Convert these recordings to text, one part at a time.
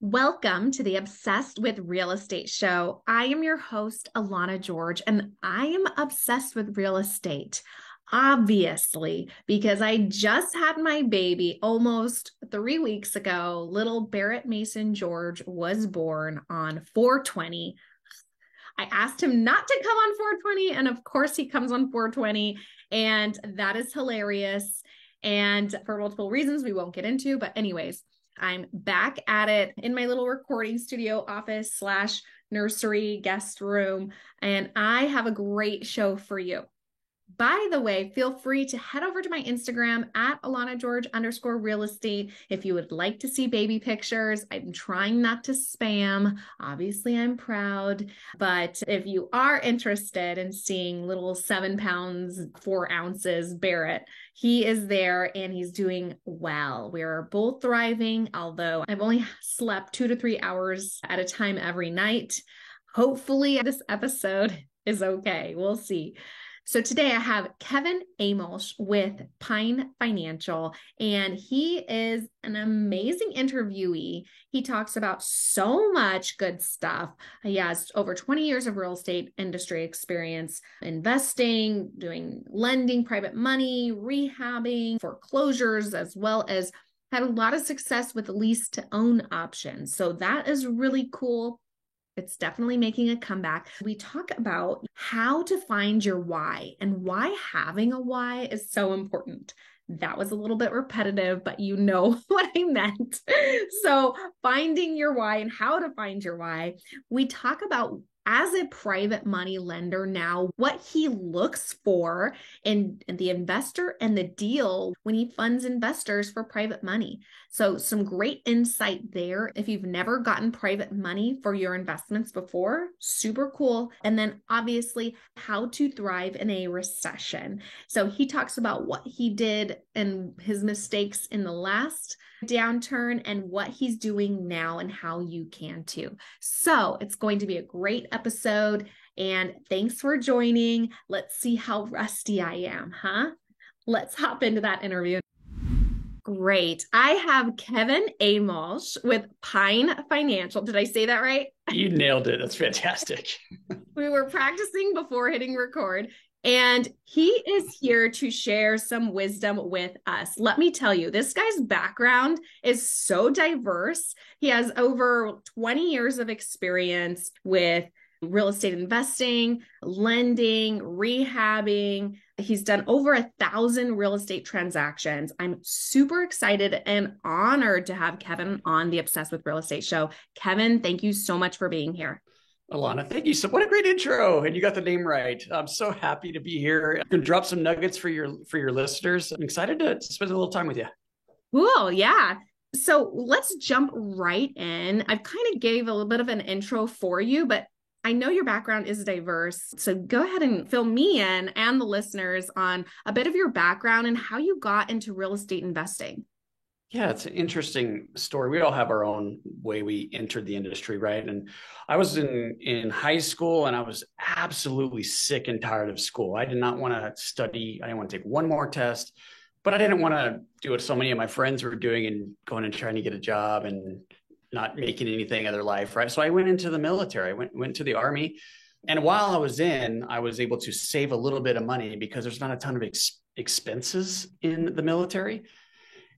Welcome to the Obsessed with Real Estate show. I am your host, Alana George, and I am obsessed with real estate. Obviously, because I just had my baby almost 3 weeks ago. Little Barrett Mason George was born on 420. I asked him not to come on 420, and of course he comes on 420, and that is hilarious. And for multiple reasons we won't get into, but anyways, I'm back at it in my little recording studio office slash nursery guest room, and I have a great show for you. By the way, feel free to head over to my Instagram at AlanaGeorge_real estate if you would like to see baby pictures. I'm trying not to spam. Obviously, I'm proud. But if you are interested in seeing little 7 pounds, 4 ounces Barrett, he is there and he's doing well. We are both thriving, although I've only slept 2 to 3 hours at a time every night. Hopefully, this episode is okay. We'll see. So today I have Kevin Amos with Pine Financial, and he is an amazing interviewee. He talks about so much good stuff. He has over 20 years of real estate industry experience, investing, doing lending, private money, rehabbing, foreclosures, as well as had a lot of success with lease to own options. So that is really cool. It's definitely making a comeback. We talk about how to find your why and why having a why is so important. That was a little bit repetitive, but you know what I meant. So finding your why and how to find your why. We talk about, as a private money lender now, what he looks for in the investor and the deal when he funds investors for private money. So some great insight there. If you've never gotten private money for your investments before, super cool. And then obviously how to thrive in a recession. So he talks about what he did and his mistakes in the last downturn and what he's doing now and how you can too. So it's going to be a great episode, and thanks for joining. Let's see how rusty I am, huh? Let's hop into that interview. Great. I have Kevin Amos with Pine Financial. Did I say that right? You nailed it. That's fantastic. We were practicing before hitting record. And he is here to share some wisdom with us. Let me tell you, this guy's background is so diverse. He has over 20 years of experience with real estate investing, lending, rehabbing. He's done over 1,000 real estate transactions. I'm super excited and honored to have Kevin on the Obsessed with Real Estate show. Kevin, thank you so much for being here. Alana, thank you. So what a great intro. And you got the name right. I'm so happy to be here. I'm going to drop some nuggets for your listeners. I'm excited to spend a little time with you. Cool. Yeah. So let's jump right in. I've kind of gave a little bit of an intro for you, but I know your background is diverse. So go ahead and fill me in and the listeners on a bit of your background and how you got into real estate investing. Yeah, it's an interesting story. We all have our own way we entered the industry, right? And I was in high school and I was absolutely sick and tired of school. I did not want to study. I didn't want to take one more test, but I didn't want to do what so many of my friends were doing and going and trying to get a job and not making anything of their life, right? So I went into the military. I went to the Army. And while I was in, I was able to save a little bit of money because there's not a ton of expenses in the military.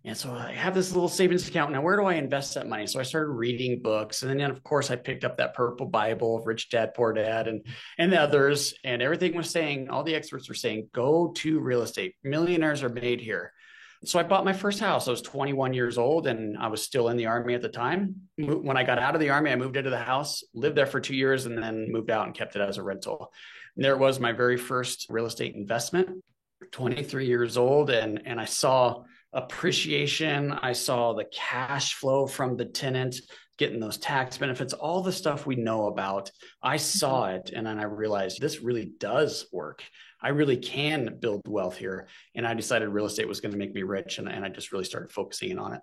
And so I have this little savings account. Now, where do I invest that money? So I started reading books. And then, of course, I picked up that purple Bible of Rich Dad, Poor Dad and others. And everything was saying, all the experts were saying, go to real estate. Millionaires are made here. So I bought my first house. I was 21 years old and I was still in the Army at the time. When I got out of the Army, I moved into the house, lived there for 2 years, and then moved out and kept it as a rental. And there was my very first real estate investment, 23 years old. And I saw appreciation. I saw the cash flow from the tenant, getting those tax benefits, all the stuff we know about. I saw it. And then I realized this really does work. I really can build wealth here. And I decided real estate was going to make me rich. And I just really started focusing in on it.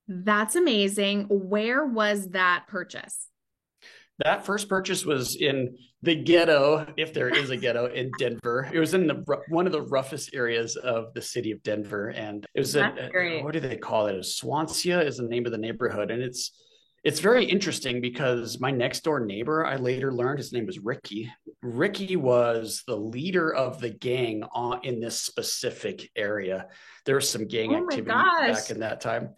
That's amazing. Where was that purchase? That first purchase was in the ghetto, if there is a ghetto, in Denver. It was in one of the roughest areas of the city of Denver. And it was, what do they call it? Swansea is the name of the neighborhood. And It's very interesting because my next door neighbor, I later learned his name was Ricky. Ricky was the leader of the gang in this specific area. There was some gang Oh my activity back gosh. in that time.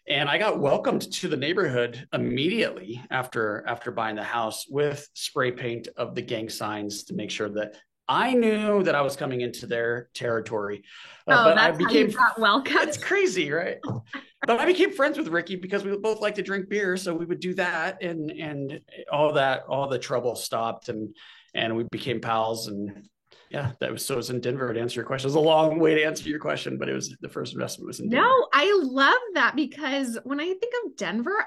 And I got welcomed to the neighborhood immediately after buying the house with spray paint of the gang signs to make sure that I knew that I was coming into their territory. Oh, But I that's how you became, got it's welcomed. crazy, right? But I became friends with Ricky because we both like to drink beer, so we would do that, and all the trouble stopped, and we became pals, and yeah, that was so. It was in Denver to answer your question. It was a long way to answer your question, but it was the first investment was in No, Denver. I love that because when I think of Denver,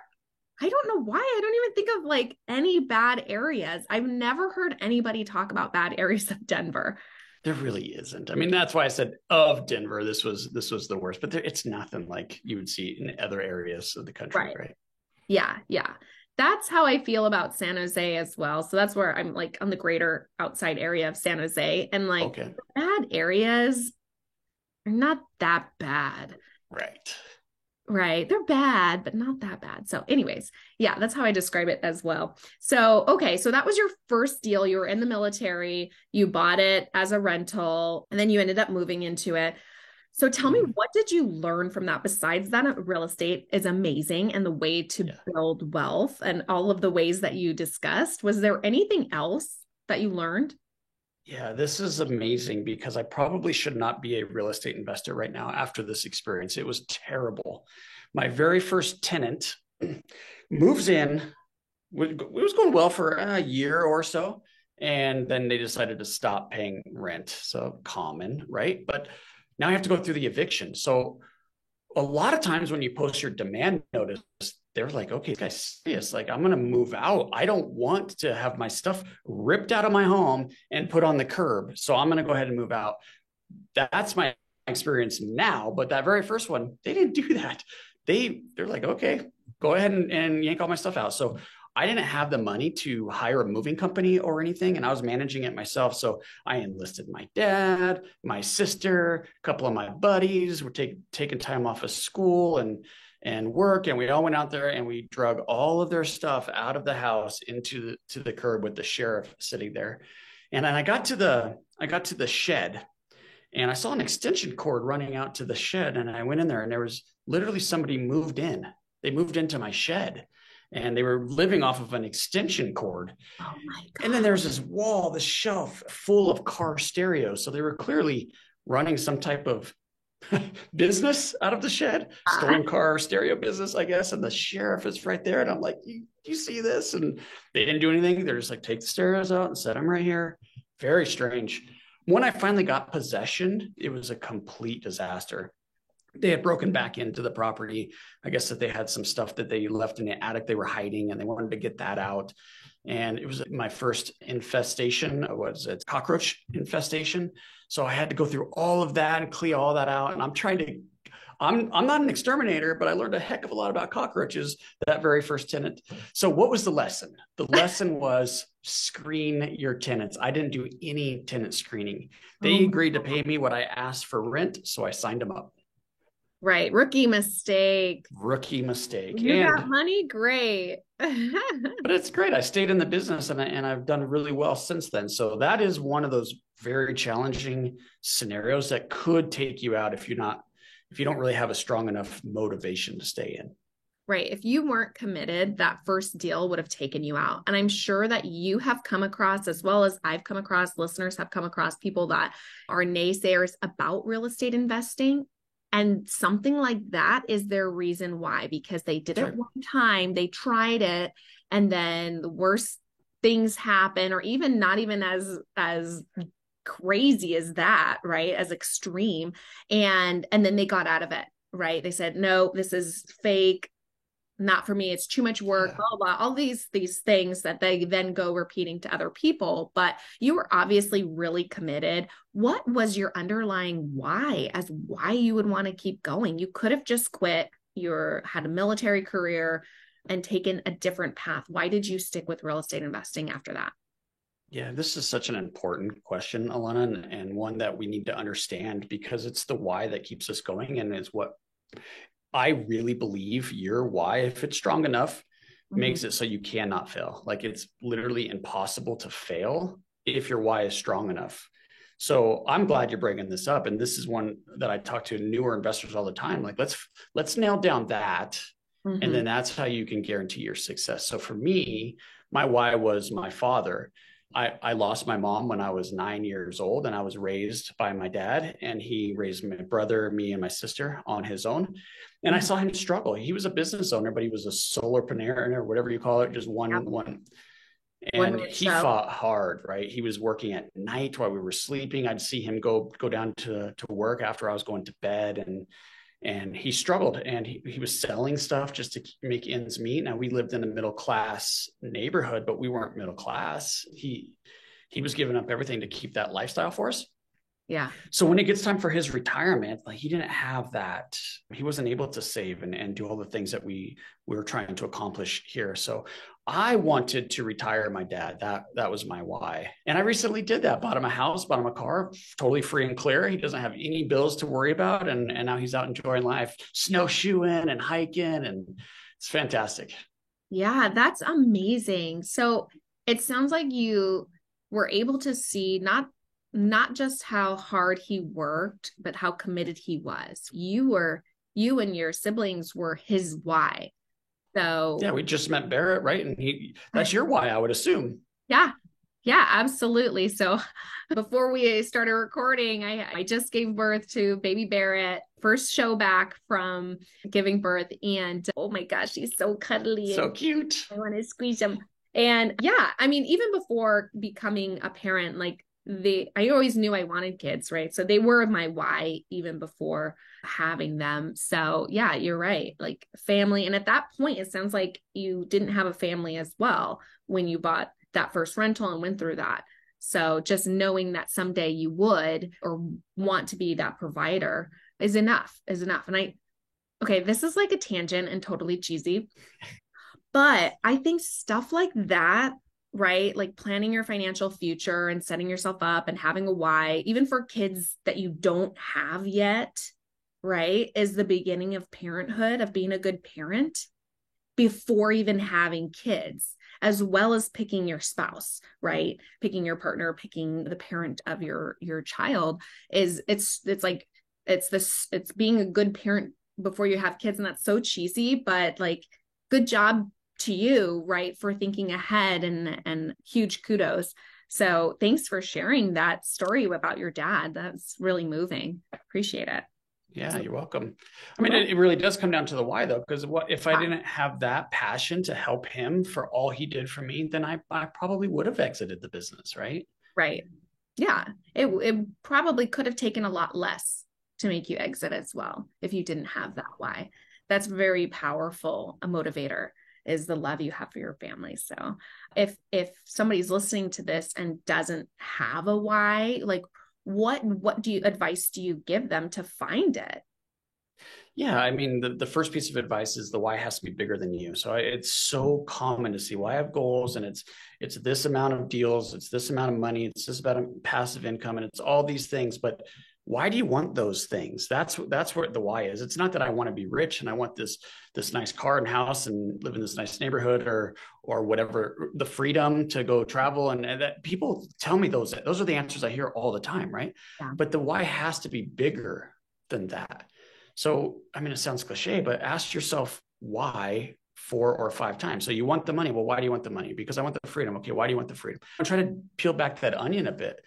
I don't know why. I don't even think of like any bad areas. I've never heard anybody talk about bad areas of Denver. There really isn't. I mean, that's why I said of Denver, this was the worst, but it's nothing like you would see in other areas of the country, Right. right? Yeah, yeah. That's how I feel about San Jose as well. So that's where I'm like on the greater outside area of San Jose. And like Okay, bad areas are not that bad. right. Right. They're bad, but not that bad. So, anyways, yeah, that's how I describe it as well. So, okay. So, that was your first deal. You were in the military, you bought it as a rental, and then you ended up moving into it. So, tell me, Mhm. what did you learn from that besides that real estate is amazing and the way to Yeah. build wealth and all of the ways that you discussed? Was there anything else that you learned? Yeah, this is amazing because I probably should not be a real estate investor right now after this experience. It was terrible. My very first tenant moves in. It was going well for a year or so. And then they decided to stop paying rent. So common, right? But now I have to go through the eviction. So a lot of times when you post your demand notice, they're like, okay, this guy's serious. Like, I'm going to move out. I don't want to have my stuff ripped out of my home and put on the curb. So I'm going to go ahead and move out. That's my experience now. But that very first one, they didn't do that. They're like, okay, go ahead and yank all my stuff out. So I didn't have the money to hire a moving company or anything, and I was managing it myself. So I enlisted my dad, my sister, a couple of my buddies were taking time off of school and work, and we all went out there and we drug all of their stuff out of the house into the curb with the sheriff sitting there. And then I got to the shed, and I saw an extension cord running out to the shed, and I went in there, and there was literally somebody moved in. They moved into my shed, and they were living off of an extension cord. Oh my And then God. there's this wall, this shelf full of car stereos. So they were clearly running some type of business out of the shed, stolen car stereo business, I guess. And the sheriff is right there. And I'm like, you see this? And they didn't do anything. They're just like, take the stereos out and set them right here. Very strange. When I finally got possession, it was a complete disaster. They had broken back into the property. I guess that they had some stuff that they left in the attic they were hiding, and they wanted to get that out. And it was my first infestation. Was it cockroach infestation? So I had to go through all of that and clear all that out. And I'm not an exterminator, but I learned a heck of a lot about cockroaches that very first tenant. So what was the lesson? The lesson was screen your tenants. I didn't do any tenant screening. They Oh, agreed to pay me what I asked for rent, so I signed them up. right. Rookie mistake. Rookie mistake. You got money? Great. But it's great. I stayed in the business, and I've done really well since then. So that is one of those very challenging scenarios that could take you out if you don't really have a strong enough motivation to stay in. Right. If you weren't committed, that first deal would have taken you out. And I'm sure that you have come across, as well as I've come across, listeners have come across people that are naysayers about real estate investing. And something like that is their reason why, because they did That's it right. one time, they tried it, and then the worst things happen, or even not even as crazy as that, right? As extreme. And then they got out of it, right? They said, no, this is fake, not for me, it's too much work, Yeah. blah, blah, blah, all these things that they then go repeating to other people. But you were obviously really committed. What was your underlying why, as why you would want to keep going? You could have just quit, had a military career and taken a different path. Why did you stick with real estate investing after that? Yeah, this is such an important question, Alana, and one that we need to understand because it's the why that keeps us going, and it's what I really believe your why, if it's strong enough, makes it so you cannot fail. Like it's literally impossible to fail if your why is strong enough. So I'm glad you're bringing this up. And this is one that I talk to newer investors all the time. Like, let's nail down that. And then that's how you can guarantee your success. So for me, my why was my father. I lost my mom when I was 9 years old, and I was raised by my dad, and he raised my brother, me, and my sister on his own. And I saw him struggle. He was a business owner, but he was a solopreneur or whatever you call it, just one. And he fought hard, right? He was working at night while we were sleeping. I'd see him go down to work after I was going to bed, and he struggled, and he was selling stuff just to make ends meet. Now, we lived in a middle class neighborhood, but we weren't middle class. He was giving up everything to keep that lifestyle for us. Yeah. So when it gets time for his retirement, like, he didn't have that. He wasn't able to save and do all the things that we were trying to accomplish here. So I wanted to retire my dad. That was my why. And I recently did that. Bought him a house, bought him a car, totally free and clear. He doesn't have any bills to worry about. And now he's out enjoying life, snowshoeing and hiking. And it's fantastic. Yeah, that's amazing. So it sounds like you were able to see not just how hard he worked, but how committed he was. You and your siblings were his why. So yeah, we just met Barrett, right? And that's your why, I would assume. Yeah, absolutely. So before we started recording, I just gave birth to baby Barrett, first show back from giving birth. And oh my gosh, he's so cuddly. So cute. I want to squeeze him. And yeah, I mean, even before becoming a parent, like I always knew I wanted kids, right? So they were my why even before having them. So yeah, you're right. Like family. And at that point, it sounds like you didn't have a family as well when you bought that first rental and went through that. So just knowing that someday you would or want to be that provider is enough. And okay, this is like a tangent and totally cheesy, but I think stuff like that, right? Like planning your financial future and setting yourself up and having a why, even for kids that you don't have yet, right? Is the beginning of parenthood, of being a good parent before even having kids, as well as picking your spouse, right? Picking your partner, picking the parent of your child it's being a good parent before you have kids. And that's so cheesy, but like, good job to you, right, for thinking ahead, and huge kudos. So thanks for sharing that story about your dad. That's really moving. Appreciate it. Yeah, you're welcome. I mean, it really does come down to the why, though, because what if I didn't have that passion to help him for all he did for me, then I probably would have exited the business, right? Right. Yeah. It probably could have taken a lot less to make you exit as well if you didn't have that why. That's very powerful, a motivator, is the love you have for your family. So if somebody's listening to this and doesn't have a why, like what advice do you give them to find it? Yeah, I mean, the first piece of advice is the why has to be bigger than you. So it's so common to see, well, I have goals, and it's this amount of deals, it's this amount of money, it's this amount of passive income, and it's all these things. But why do you want those things? That's where the why is. It's not that I want to be rich and I want this nice car and house and live in this nice neighborhood or whatever, the freedom to go travel. And that people tell me those are the answers I hear all the time, right? Yeah. But the why has to be bigger than that. So, I mean, it sounds cliche, but ask yourself why 4 or 5 times. So you want the money. Well, why do you want the money? Because I want the freedom. Okay, why do you want the freedom? I'm trying to peel back that onion a bit.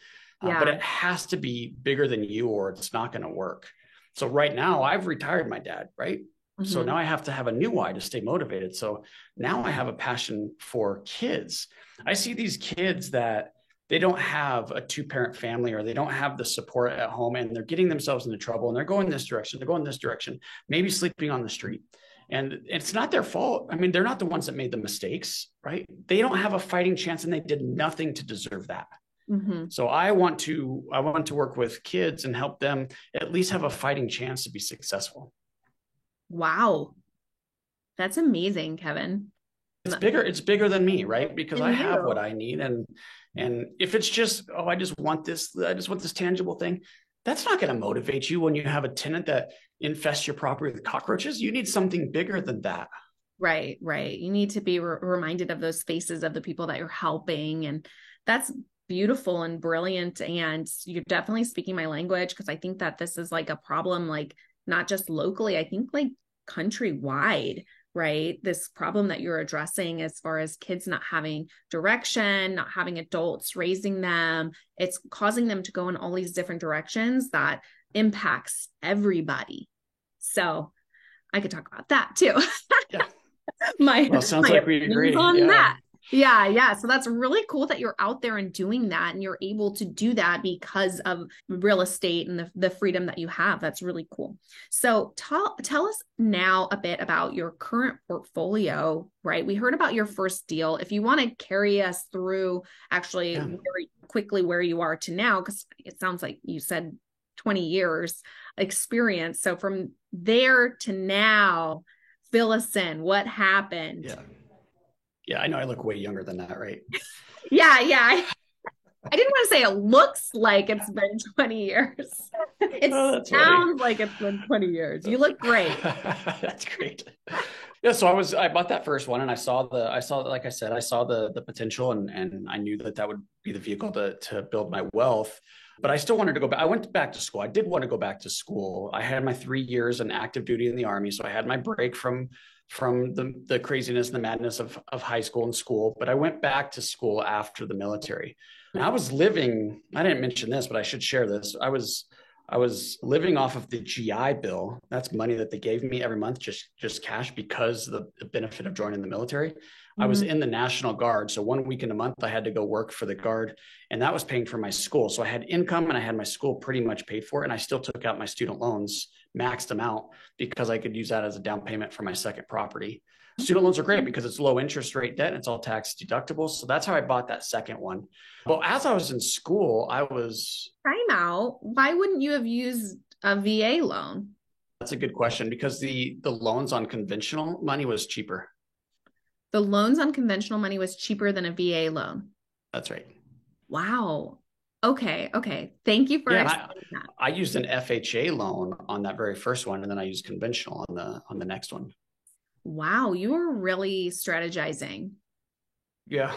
But it has to be bigger than you, or it's not going to work. So right now I've retired my dad, right? Mm-hmm. So now I have to have a new why to stay motivated. So now I have a passion for kids. I see these kids that they don't have a 2-parent family, or they don't have the support at home, and they're getting themselves into trouble, and they're going this direction, maybe sleeping on the street. And it's not their fault. I mean, they're not the ones that made the mistakes, right? They don't have a fighting chance, and they did nothing to deserve that. Mm-hmm. So I want to work with kids and help them at least have a fighting chance to be successful. Wow. That's amazing, Kevin. It's bigger than me, right? Because I have what I need. And if it's just, I just want this tangible thing, that's not going to motivate you when you have a tenant that infests your property with cockroaches. You need something bigger than that. Right, right. You need to be reminded of those faces of the people that you're helping. And that's beautiful and brilliant. And you're definitely speaking my language, because I think that this is like a problem, like not just locally, I think like countrywide, right? This problem that you're addressing as far as kids not having direction, not having adults raising them. It's causing them to go in all these different directions that impacts everybody. So I could talk about that too. Yeah. my Well, sounds my like we opinions agree. on Yeah. that. Yeah, yeah. So that's really cool that you're out there and doing that, and you're able to do that because of real estate and the freedom that you have. That's really cool. So tell us now a bit about your current portfolio, right? We heard about your first deal. If you want to carry us through actually Yeah. very quickly where you are to now, because it sounds like you said 20 years experience. So from there to now, fill us in. What happened? Yeah. Yeah. I know I look way younger than that, right? Yeah, yeah. I didn't want to say it looks like it's been 20 years. It Oh, that's funny. sounds like it's been 20 years. You look great. That's great. Yeah, so I bought that first one, and like I said, I saw the potential, and I knew that would be the vehicle to build my wealth. But I still wanted to go back. I went back to school. I did want to go back to school. I had my 3 years in active duty in the Army, so I had my break from the craziness and the madness of high school and school. But I went back to school after the military. And I was living. I didn't mention this, but I should share this. I was living off of the GI Bill. That's money that they gave me every month, just cash, because of the benefit of joining the military. I was in the National Guard. So 1 week in a month, I had to go work for the Guard, and that was paying for my school. So I had income and I had my school pretty much paid for. And I still took out my student loans, maxed them out, because I could use that as a down payment for my second property. Student loans are great because it's low interest rate debt and it's all tax deductible. So that's how I bought that second one. Well, as I was in school, Time out. Why wouldn't you have used a VA loan? that's a good question, because the loans on conventional money was cheaper. The loans on conventional money was cheaper than a VA loan. That's right. Wow. Okay. Okay. Thank you for Yeah, explaining that. I used an FHA loan on that very first one, and then I used conventional on the next one. Wow. You were really strategizing. Yeah.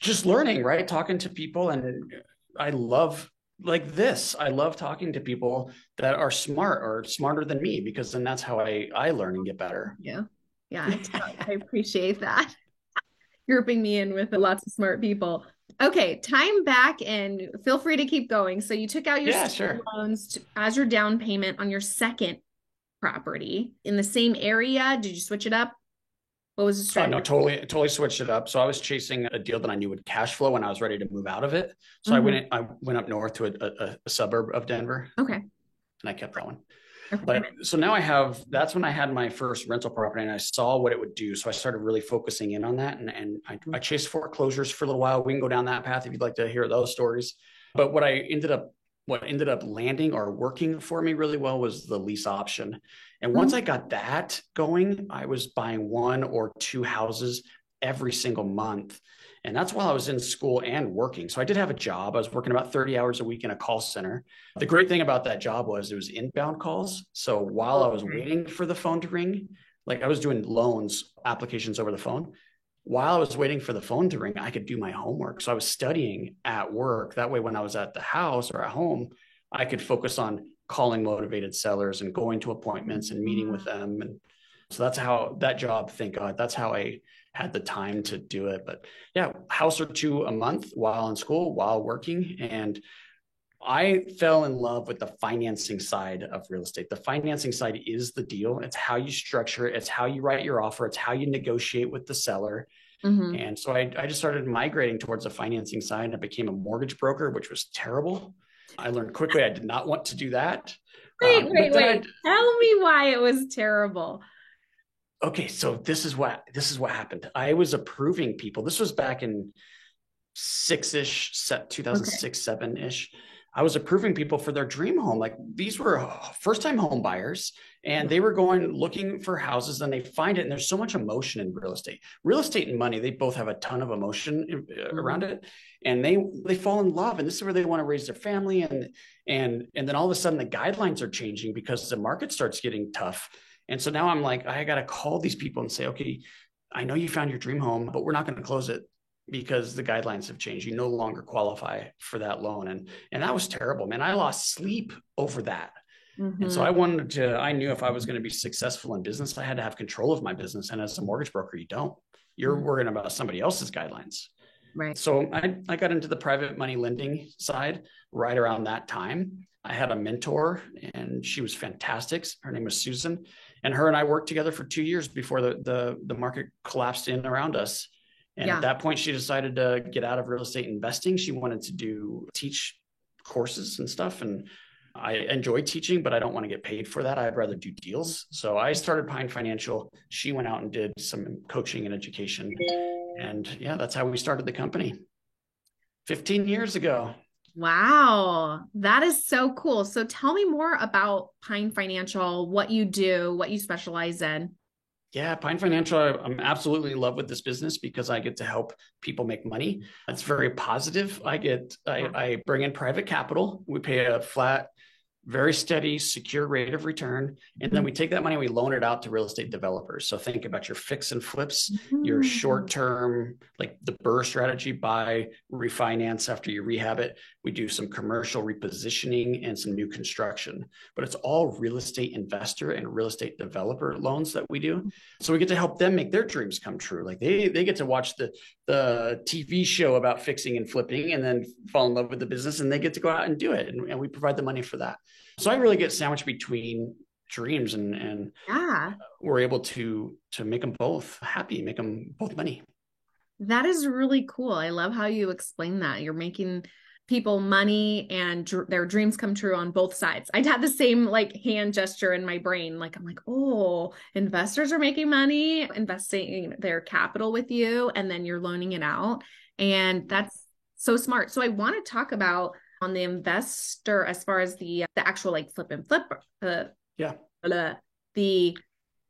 Just learning, right? Talking to people. And I love like this. I love talking to people that are smart or smarter than me, because then that's how I learn and get better. Yeah. Yeah. I appreciate that. Grouping me in with lots of smart people. Okay. Time back, and feel free to keep going. So you took out your Yeah, student sure. loans as your down payment on your second property in the same area. Did you switch it up? What was the Oh, no, strategy? totally switched it up. So I was chasing a deal that I knew would cash flow when I was ready to move out of it. So Mhm. I went up north to a suburb of Denver, Okay. and I kept that one. Okay. But so now that's when I had my first rental property, and I saw what it would do. So I started really focusing in on that, and I chased foreclosures for a little while. We can go down that path if you'd like to hear those stories. But what ended up landing or working for me really well was the lease option. And once I got that going, I was buying 1 or 2 houses every single month. And that's while I was in school and working. So I did have a job. I was working about 30 hours a week in a call center. The great thing about that job was it was inbound calls. So while I was Okay. waiting for the phone to ring, like I was doing loans applications over the phone. While I was waiting for the phone to ring, I could do my homework. So I was studying at work. That way, when I was at the house or at home, I could focus on calling motivated sellers and going to appointments and meeting with them. And so that's how that job, thank God, that's how I had the time to do it. But yeah, house or two a month while in school, while working. And I fell in love with the financing side of real estate. The financing side is the deal. It's how you structure it. It's how you write your offer. It's how you negotiate with the seller. Mm-hmm. And so I just started migrating towards the financing side. I became a mortgage broker, which was terrible. I learned quickly I did not want to do that. Wait. Tell me why it was terrible. Okay, so this is what happened. I was approving people. This was back in six-ish, Okay. 2006, seven-ish. I was approving people for their dream home. Like these were first-time home buyers, and they were going looking for houses, and they find it. And there's so much emotion in real estate. Real estate and money, they both have a ton of emotion around it, and they fall in love. And this is where they want to raise their family. And then all of a sudden, the guidelines are changing because the market starts getting tough. And so now I'm like, I got to call these people and say, okay, I know you found your dream home, but we're not going to close it because the guidelines have changed. You no longer qualify for that loan. And that was terrible, man. I lost sleep over that. And so I knew if I was going to be successful in business, I had to have control of my business. And as a mortgage broker, you don't. You're worrying about somebody else's guidelines. Right. So I got into the private money lending side right around that time. I had a mentor and she was fantastic. Her name was Susan. And her and I worked together for 2 years before the market collapsed in around us. And at that point, she decided to get out of real estate investing. She wanted to teach courses and stuff. And I enjoy teaching, but I don't want to get paid for that. I'd rather do deals. So I started Pine Financial. She went out and did some coaching and education. And yeah, that's how we started the company 15 years ago. Wow, that is so cool. So tell me more about Pine Financial, what you do, what you specialize in. Yeah, Pine Financial, I'm absolutely in love with this business because I get to help people make money. It's very positive. I bring in private capital. We pay a flat, very steady, secure rate of return. And then we take that money and we loan it out to real estate developers. So think about your fix and flips, your short-term, like the BRRRR strategy, buy, refinance after you rehab it. We do some commercial repositioning and some new construction, but it's all real estate investor and real estate developer loans that we do. So we get to help them make their dreams come true. Like they get to watch the TV show about fixing and flipping and then fall in love with the business, and they get to go out and do it. And we provide the money for that. So I really get sandwiched between dreams and we're able to make them both happy, make them both money. That is really cool. I love how you explain that. You're making people money and their dreams come true on both sides. I'd had the same like hand gesture in my brain. Like, I'm like, oh, investors are making money, investing their capital with you, and then you're loaning it out. And that's so smart. So I want to talk about on the investor, as far as the actual like flip and flip, the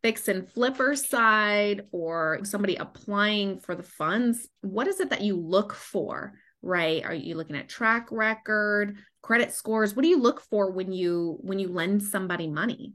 fix and flipper side, or somebody applying for the funds. What is it that you look for, right? Are you looking at track record, credit scores? What do you look for when you lend somebody money?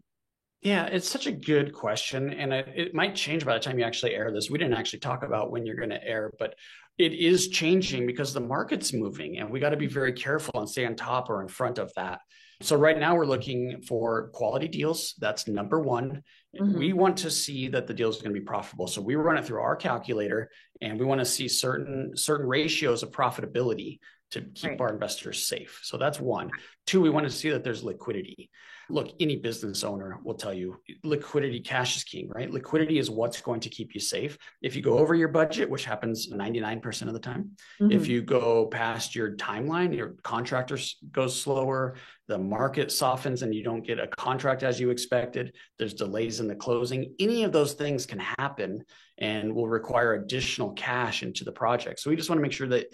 Yeah, it's such a good question. And it might change by the time you actually air this. We didn't actually talk about when you're going to air, but it is changing because the market's moving and we got to be very careful and stay on top or in front of that. So right now we're looking for quality deals. That's number one. We want to see that the deal is going to be profitable. So we run it through our calculator and we want to see certain ratios of profitability to keep our investors safe. So that's one. Two, we want to see that there's liquidity. Look, any business owner will tell you liquidity, cash is king, right? Liquidity is what's going to keep you safe. If you go over your budget, which happens 99% of the time, if you go past your timeline, your contractor goes slower, the market softens and you don't get a contract as you expected, there's delays in the closing, any of those things can happen and will require additional cash into the project. So we just want to make sure that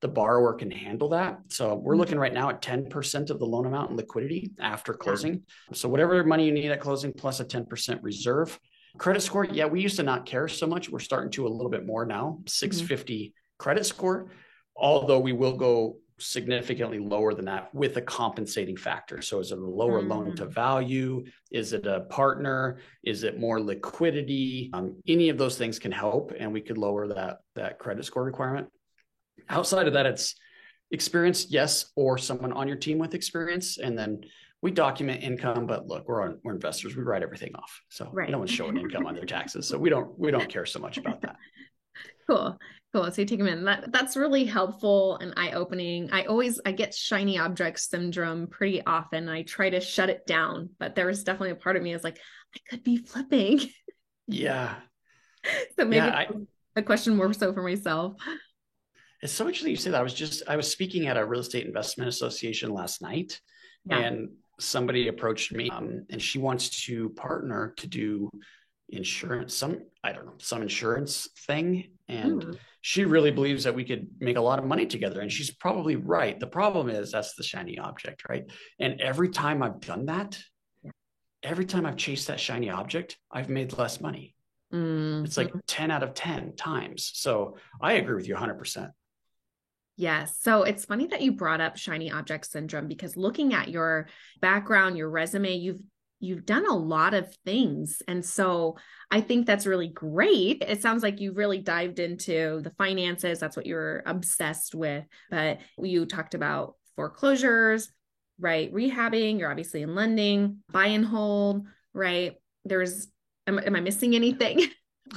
the borrower can handle that. So we're looking right now at 10% of the loan amount in liquidity after closing. So whatever money you need at closing plus a 10% reserve. Credit score, yeah, we used to not care so much. We're starting to a little bit more now, 650 credit score, although we will go significantly lower than that with a compensating factor. So is it a lower loan to value? Is it a partner? Is it more liquidity? Any of those things can help, and we could lower that credit score requirement. Outside of that, it's experience, yes, or someone on your team with experience. And then we document income, but look, we're investors. We write everything off. So no one's showing income on their taxes. So we don't care so much about that. Cool. So you take them in. That's really helpful and eye-opening. I get shiny object syndrome pretty often. I try to shut it down, but there was definitely a part of me is like, I could be flipping. Yeah. So maybe a question more so for myself. It's so interesting you say that. I was speaking at a real estate investment association last night, and somebody approached me and she wants to partner to do insurance, some insurance thing. And she really believes that we could make a lot of money together. And she's probably right. The problem is that's the shiny object, right? And every time I've done that, every time I've chased that shiny object, I've made less money. It's like 10 out of 10 times. So I agree with you 100%. Yes. So it's funny that you brought up shiny object syndrome, because looking at your background, your resume, you've you've done a lot of things. And so I think that's really great. It sounds like you really dived into the finances. That's what you're obsessed with. But you talked about foreclosures, right? Rehabbing, you're obviously in lending, buy and hold, right? Am I missing anything?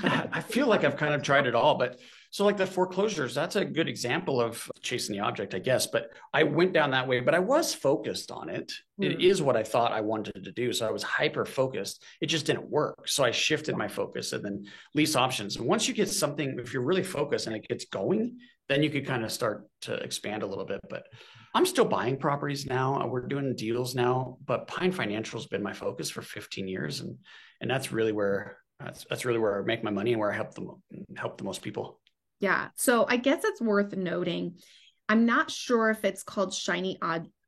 I feel like I've kind of tried it all, but so like the foreclosures, that's a good example of chasing the object, I guess. But I went down that way, but I was focused on it. It is what I thought I wanted to do. So I was hyper focused. It just didn't work. So I shifted my focus and then lease options. And once you get something, if you're really focused and it gets going, then you could kind of start to expand a little bit. But I'm still buying properties now. We're doing deals now, but Pine Financial has been my focus for 15 years. And that's really where that's really where I make my money and where I help the most people. Yeah. So I guess it's worth noting. I'm not sure if it's called shiny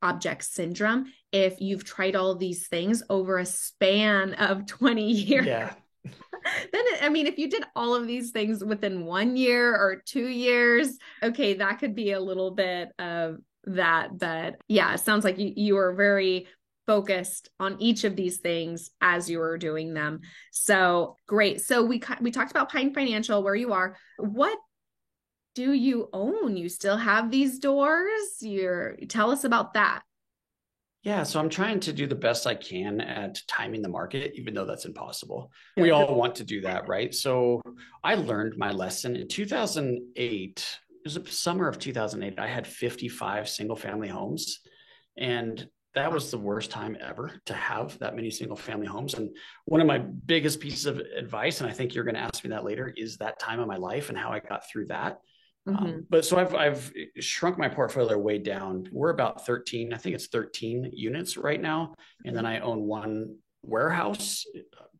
object syndrome, if you've tried all these things over a span of 20 years. Yeah. Then, I mean, if you did all of these things within 1 year or 2 years, okay, that could be a little bit of that. But yeah, it sounds like you are very focused on each of these things as you were doing them. So great. So we talked about Pine Financial, where you are. What do you own? You still have these doors? Tell us about that. Yeah, so I'm trying to do the best I can at timing the market, even though that's impossible. We all want to do that, right? So I learned my lesson in 2008. It was the summer of 2008. I had 55 single family homes, and that was the worst time ever to have that many single family homes. And one of my biggest pieces of advice, and I think you're going to ask me that later, is that time of my life and how I got through that. But so I've shrunk my portfolio way down. We're about 13, I think it's 13 units right now. And then I own one warehouse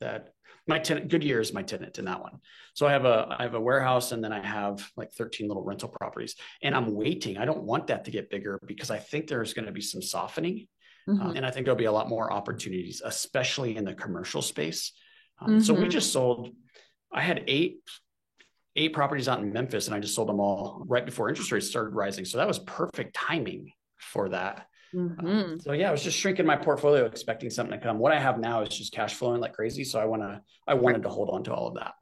that my tenant, Goodyear is my tenant in that one. So I have a warehouse, and then I have like 13 little rental properties, and I'm waiting. I don't want that to get bigger because I think there's going to be some softening. And I think there'll be a lot more opportunities, especially in the commercial space. So we just sold, I had eight properties out in Memphis, and I just sold them all right before interest rates started rising. So that was perfect timing for that. So yeah, I was just shrinking my portfolio, expecting something to come. What I have now is just cash flowing like crazy. So I wanted to hold on to all of that.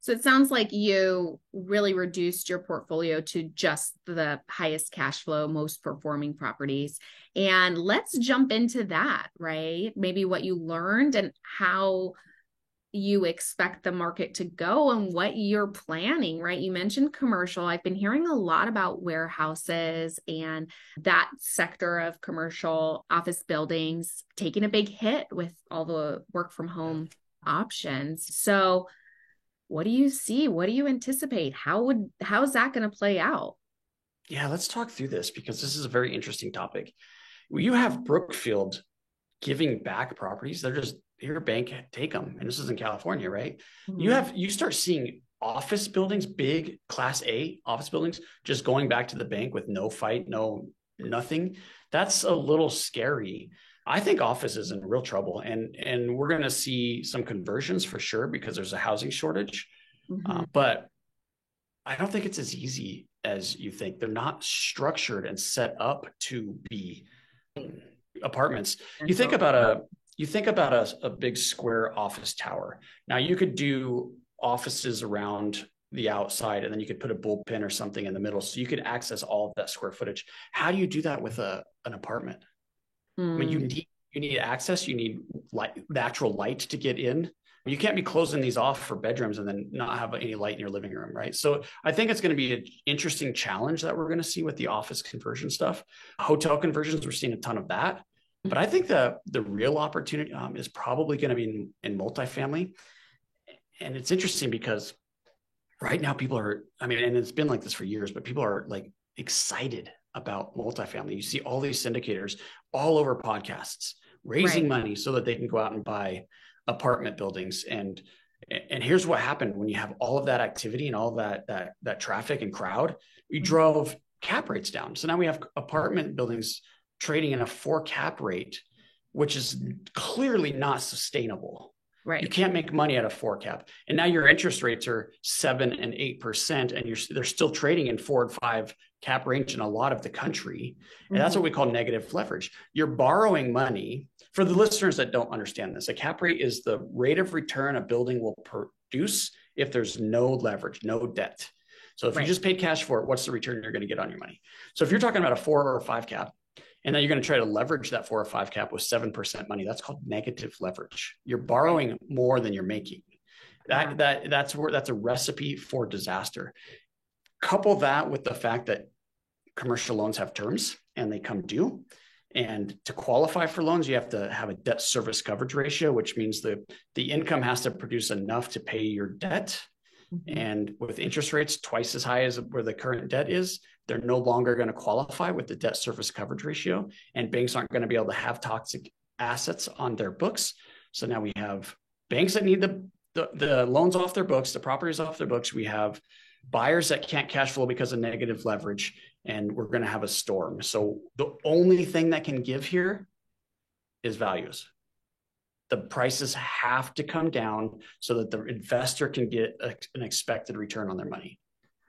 So it sounds like you really reduced your portfolio to just the highest cash flow, most performing properties. And let's jump into that, right? Maybe what you learned and how you expect the market to go and what you're planning, right? You mentioned commercial. I've been hearing a lot about warehouses and that sector of commercial office buildings taking a big hit with all the work from home options. So what do you see? What do you anticipate? How's that going to play out? Yeah, let's talk through this because this is a very interesting topic. You have Brookfield giving back properties. They're just, your bank, take them. And this is in California, right? You start seeing office buildings, big class A office buildings, just going back to the bank with no fight, nothing. That's a little scary. I think office is in real trouble, and we're going to see some conversions for sure because there's a housing shortage. But I don't think it's as easy as you think. They're not structured and set up to be apartments. You think about a big square office tower. Now you could do offices around the outside, and then you could put a bullpen or something in the middle, so you could access all of that square footage. How do you do that with an apartment? I mean, you need access. You need natural light to get in. You can't be closing these off for bedrooms and then not have any light in your living room, right? So I think it's going to be an interesting challenge that we're going to see with the office conversion stuff. Hotel conversions, we're seeing a ton of that. But I think the real opportunity is probably going to be in multifamily. And it's interesting because right now people are, I mean, and it's been like this for years, but people are like excited about multifamily. You see all these syndicators all over podcasts raising money so that they can go out and buy apartment buildings. And here's what happened when you have all of that activity and all that traffic and crowd, we drove cap rates down. So now we have apartment buildings trading in a 4 cap rate, which is clearly not sustainable. Right. You can't make money at a 4 cap. And now your interest rates are 7 and 8%, and they're still trading in 4 and 5 cap range in a lot of the country. And that's what we call negative leverage. You're borrowing money. For the listeners that don't understand this, a cap rate is the rate of return a building will produce if there's no leverage, no debt. So if you just paid cash for it, what's the return you're going to get on your money? So if you're talking about a 4 or a 5 cap, and then you're going to try to leverage that 4 or 5 cap with 7% money, that's called negative leverage. You're borrowing more than you're making. That's a recipe for disaster. Couple that with the fact that commercial loans have terms and they come due. And to qualify for loans, you have to have a debt service coverage ratio, which means the income has to produce enough to pay your debt. And with interest rates twice as high as where the current debt is, they're no longer going to qualify with the debt service coverage ratio. And banks aren't going to be able to have toxic assets on their books. So now we have banks that need the loans off their books, the properties off their books. We have buyers that can't cash flow because of negative leverage, and we're going to have a storm. So the only thing that can give here is values. The prices have to come down so that the investor can get an expected return on their money.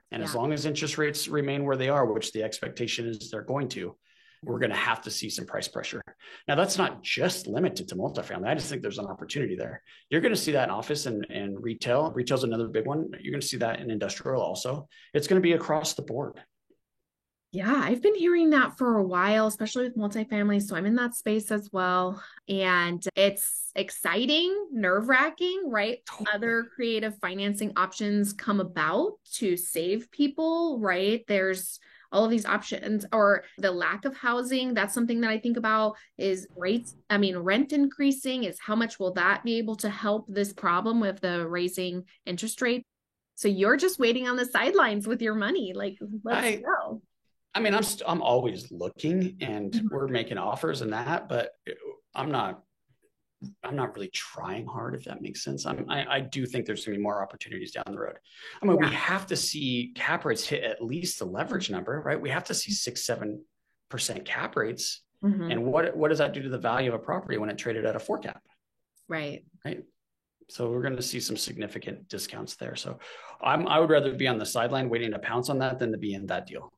And as long as interest rates remain where they are, which the expectation is they're going to, we're going to have to see some price pressure. Now, that's not just limited to multifamily. I just think there's an opportunity there. You're going to see that in office and retail. Retail is another big one. You're going to see that in industrial also. It's going to be across the board. Yeah, I've been hearing that for a while, especially with multifamily. So I'm in that space as well. And it's exciting, nerve-wracking, right? Other creative financing options come about to save people, right? There's all of these options, or the lack of housing. That's something that I think about is rates. I mean, rent increasing is how much will that be able to help this problem with the raising interest rate? So you're just waiting on the sidelines with your money. Like, let's go. I mean, I'm always looking, and we're making offers and that, but I'm not really trying hard, if that makes sense. I do think there's going to be more opportunities down the road. I mean, we have to see cap rates hit at least the leverage number, right? We have to see 6-7% cap rates. And what does that do to the value of a property when it traded at a 4 cap? Right. So we're going to see some significant discounts there. So I would rather be on the sideline waiting to pounce on that than to be in that deal.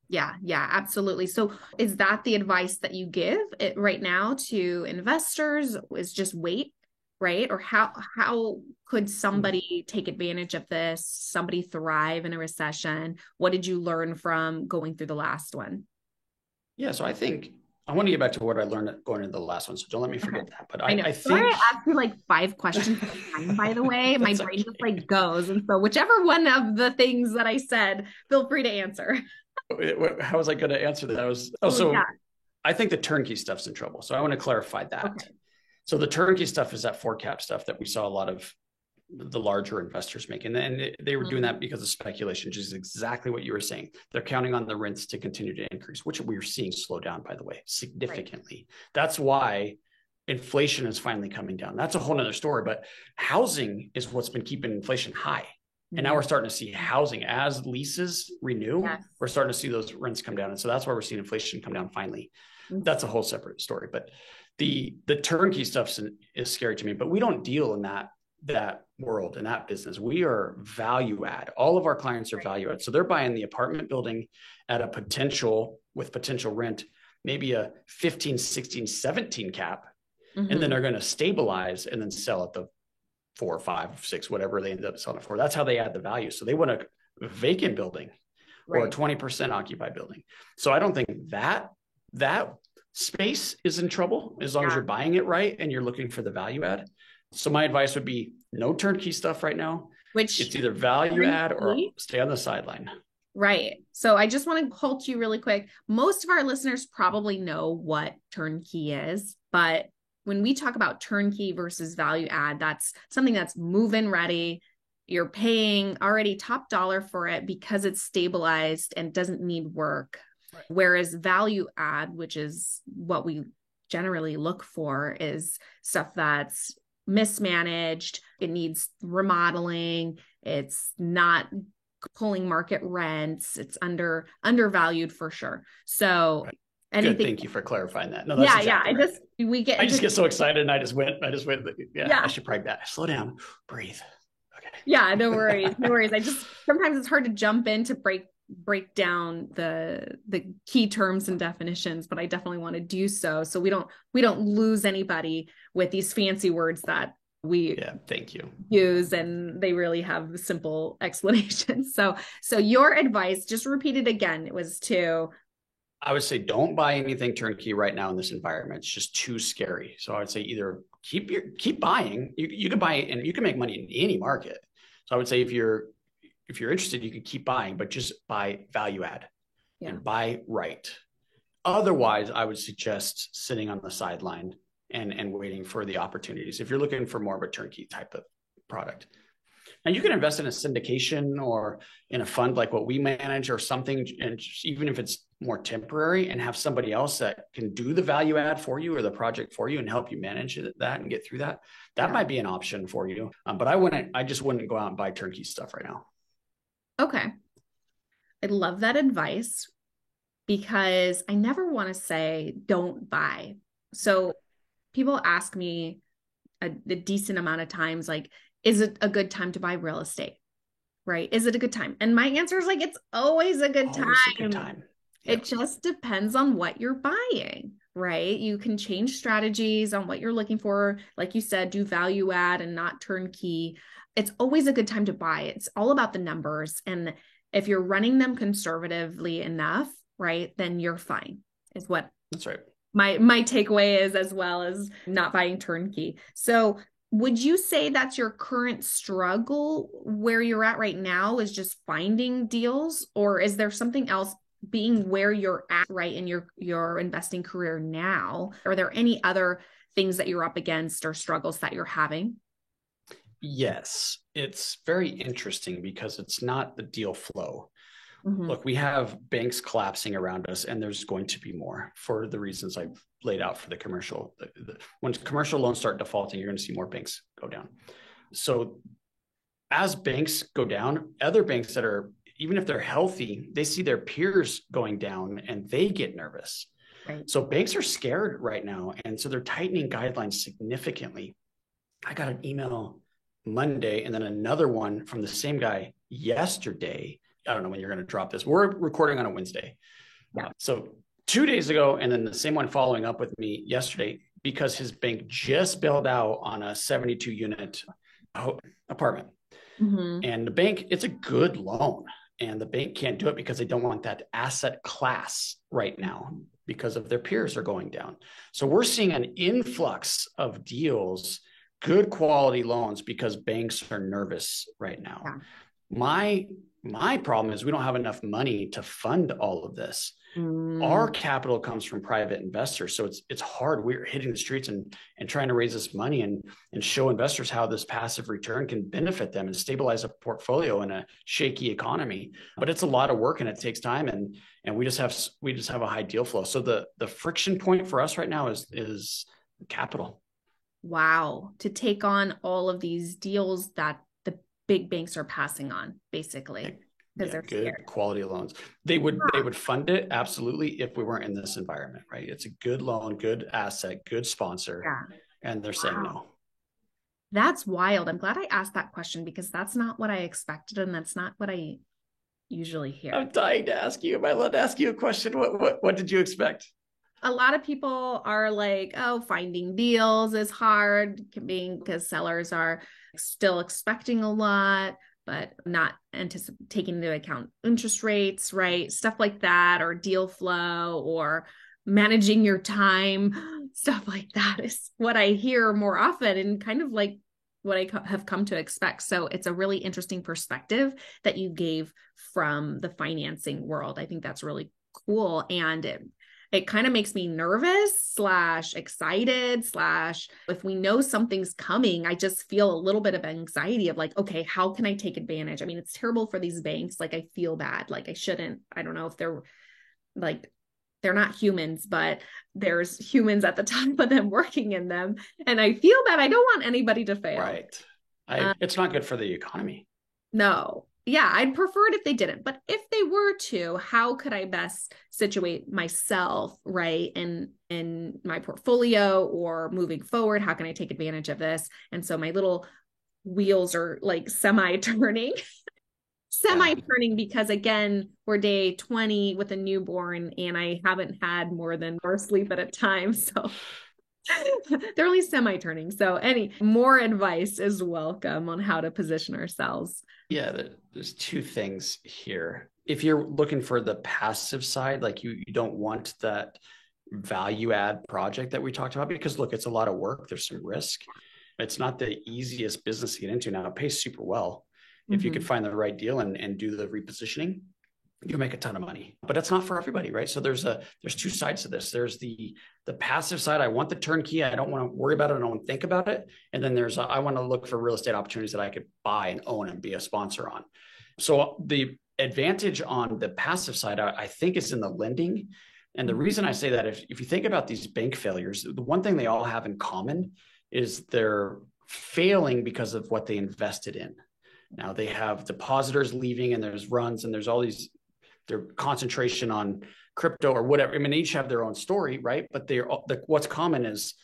Yeah, absolutely. So is that the advice that you give right now to investors, is just wait, right? Or how could somebody take advantage of this, somebody thrive in a recession? What did you learn from going through the last one? Yeah, so I think I want to get back to what I learned going into the last one. So don't let me forget that. But I think sorry, I asked you like 5 questions at a time, by the way. My brain just like goes. And so whichever one of the things that I said, feel free to answer. How was I going to answer that? I think the turnkey stuff's in trouble. So I want to clarify that. Okay. So the turnkey stuff is that 4 cap stuff that we saw a lot of the larger investors making. And they were doing that because of speculation, which is exactly what you were saying. They're counting on the rents to continue to increase, which we are seeing slow down, by the way, significantly. That's why inflation is finally coming down. That's a whole nother story, but housing is what's been keeping inflation high. And now we're starting to see housing as leases renew. We're starting to see those rents come down. And so that's why we're seeing inflation come down finally. That's a whole separate story. But the turnkey stuff is scary to me, but we don't deal in that world, in that business. We are value add. All of our clients are value add. So they're buying the apartment building at a potential rent, maybe a 15, 16, 17 cap. And then they're going to stabilize and then sell at the 4, 5, 6, whatever they end up selling it for. That's how they add the value. So they want a vacant building or a 20% occupied building. So I don't think that space is in trouble as long as you're buying it right and you're looking for the value add. So my advice would be no turnkey stuff right now. Which it's either value add or stay on the sideline. Right. So I just want to halt you really quick. Most of our listeners probably know what turnkey is, but when we talk about turnkey versus value add, that's something that's move-in ready. You're paying already top dollar for it because it's stabilized and doesn't need work. Right. Whereas value add, which is what we generally look for, is stuff that's mismanaged. It needs remodeling. It's not pulling market rents. It's undervalued for sure. So Good. Thank you for clarifying that. No, that's exactly right. I just get so excited and I just went. I should probably slow down, breathe. Okay. Yeah, no worries. Sometimes it's hard to jump in to break break down the key terms and definitions, but I definitely want to do so we don't lose anybody with these fancy words that we thank you use, and they really have simple explanations. So your advice, just repeat it again, it was to I would say don't buy anything turnkey right now in this environment. It's just too scary. So I would say either keep buying. You can buy and you can make money in any market. So I would say if you're interested, you can keep buying, but just buy value add and buy right. Otherwise, I would suggest sitting on the sideline and waiting for the opportunities. If you're looking for more of a turnkey type of product. Now you can invest in a syndication or in a fund like what we manage or something, and even if it's more temporary, and have somebody else that can do the value add for you or the project for you and help you manage that and get through that. That might be an option for you. But I just wouldn't go out and buy turnkey stuff right now. Okay. I love that advice because I never want to say don't buy. So people ask me a decent amount of times, like, is it a good time to buy real estate? Right? Is it a good time? And my answer is like, it's always a good time. Always a good time. Yep. It just depends on what you're buying, right? You can change strategies on what you're looking for. Like you said, do value add and not turnkey. It's always a good time to buy. It's all about the numbers. And if you're running them conservatively enough, right, then you're fine, is what that's right. My takeaway is, as well as not buying turnkey. So would you say that's your current struggle where you're at right now, is just finding deals? Or is there something else being where you're at right in your investing career now? Are there any other things that you're up against or struggles that you're having? Yes, it's very interesting because it's not the deal flow. Mm-hmm. Look, we have banks collapsing around us, and there's going to be more for the reasons I've laid out for the commercial. When commercial loans start defaulting, you're going to see more banks go down. So as banks go down, other banks that are, even if they're healthy, they see their peers going down and they get nervous. Right. So banks are scared right now. And so they're tightening guidelines significantly. I got an email Monday and then another one from the same guy yesterday. I don't know when you're going to drop this. We're recording on a Wednesday. Yeah. So 2 days ago, and then the same one following up with me yesterday, because his bank just bailed out on a 72 unit apartment. Mm-hmm. And the bank, it's a good loan. And the bank can't do it because they don't want that asset class right now because of their peers are going down. So we're seeing an influx of deals, good quality loans, because banks are nervous right now. Yeah. My problem is we don't have enough money to fund all of this. Our capital comes from private investors. So it's hard. We're hitting the streets and trying to raise this money and show investors how this passive return can benefit them and stabilize a portfolio in a shaky economy. But it's a lot of work and it takes time, and we just have a high deal flow. So the friction point for us right now is capital. Wow. To take on all of these deals that the big banks are passing on, basically. Because they're good scared. Quality loans. They would fund it absolutely if we weren't in this environment, right? It's a good loan, good asset, good sponsor, and they're saying no. That's wild. I'm glad I asked that question because that's not what I expected, and that's not what I usually hear. I'm dying to ask you. Am I allowed to ask you a question? What did you expect? A lot of people are like, oh, finding deals is hard, because sellers are still expecting a lot, but not taking into account interest rates, right? Stuff like that, or deal flow, or managing your time, stuff like that is what I hear more often, and kind of like what I have come to expect. So it's a really interesting perspective that you gave from the financing world. I think that's really cool. And it kind of makes me nervous / excited / if we know something's coming, I just feel a little bit of anxiety of like, okay, how can I take advantage? I mean, it's terrible for these banks. Like, I feel bad. Like, I shouldn't, I don't know if they're not humans, but there's humans at the top of them working in them. And I feel bad. I don't want anybody to fail. Right. It's not good for the economy. No. Yeah, I'd prefer it if they didn't. But if they were to, how could I best situate myself, right, in my portfolio or moving forward? How can I take advantage of this? And so my little wheels are like semi-turning. Yeah. semi-turning because again, we're day 20 with a newborn and I haven't had more than 4 sleep at a time. So they're only semi-turning. So any more advice is welcome on how to position ourselves. Yeah, there's two things here. If you're looking for the passive side, like you don't want that value add project that we talked about, because look, it's a lot of work. There's some risk. It's not the easiest business to get into. Now it pays super well. If you could find the right deal and do the repositioning, you make a ton of money, but it's not for everybody, right? So there's two sides to this. There's the passive side. I want the turnkey. I don't want to worry about it. I don't want to think about it. And then there's I want to look for real estate opportunities that I could buy and own and be a sponsor on. So the advantage on the passive side, I think, is in the lending. And the reason I say that, if you think about these bank failures, the one thing they all have in common is they're failing because of what they invested in. Now they have depositors leaving, and there's runs, and there's all these, their concentration on crypto or whatever. I mean, they each have their own story, right? But what's common is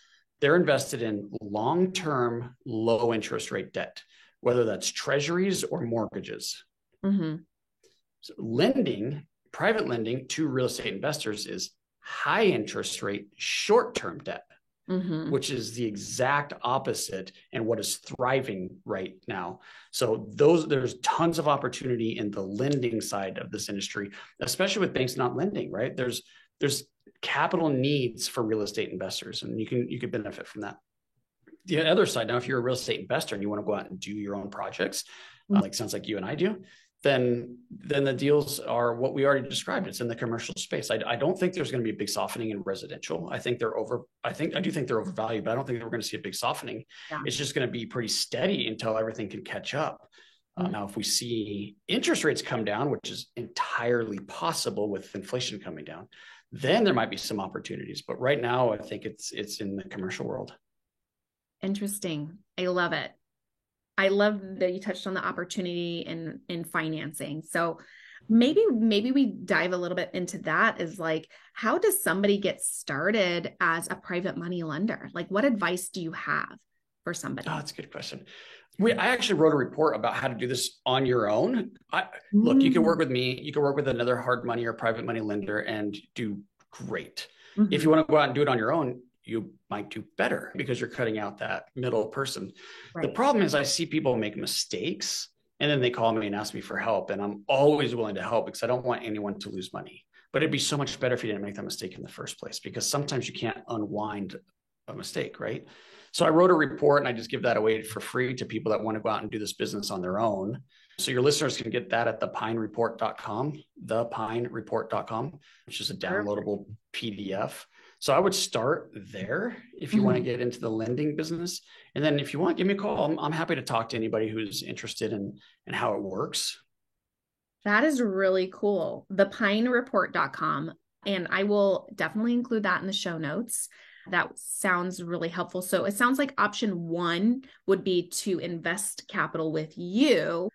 they're invested in long-term, low interest rate debt, whether that's treasuries or mortgages. So lending, private lending to real estate investors is high interest rate, short-term debt, which is the exact opposite and what is thriving right now. So there's tons of opportunity in the lending side of this industry, especially with banks not lending, right? There's capital needs for real estate investors, and you could benefit from that. The other side, now, if you're a real estate investor and you want to go out and do your own projects, like sounds like you and I do, then the deals are what we already described. It's in the commercial space. I don't think there's going to be a big softening in residential. I do think they're overvalued, but I don't think we're going to see a big softening. Yeah. It's just going to be pretty steady until everything can catch up. Now, if we see interest rates come down, which is entirely possible with inflation coming down, then there might be some opportunities. But right now, I think it's in the commercial world. Interesting. I love it. I love that you touched on the opportunity in financing. So maybe we dive a little bit into that, is like, how does somebody get started as a private money lender? Like, what advice do you have for somebody? Oh, that's a good question. I actually wrote a report about how to do this on your own. Look, you can work with me. You can work with another hard money or private money lender and do great. If you want to go out and do it on your own, you might do better because you're cutting out that middle person. Right. The problem is I see people make mistakes and then they call me and ask me for help. And I'm always willing to help because I don't want anyone to lose money. But it'd be so much better if you didn't make that mistake in the first place, because sometimes you can't unwind a mistake, right? So I wrote a report and I just give that away for free to people that want to go out and do this business on their own. So your listeners can get that at thepinereport.com, which is a downloadable PDF. So I would start there if you want to get into the lending business. And then if you want, give me a call. I'm happy to talk to anybody who's interested in how it works. That is really cool. Thepinereport.com. And I will definitely include that in the show notes. That sounds really helpful. So it sounds like option one would be to invest capital with you.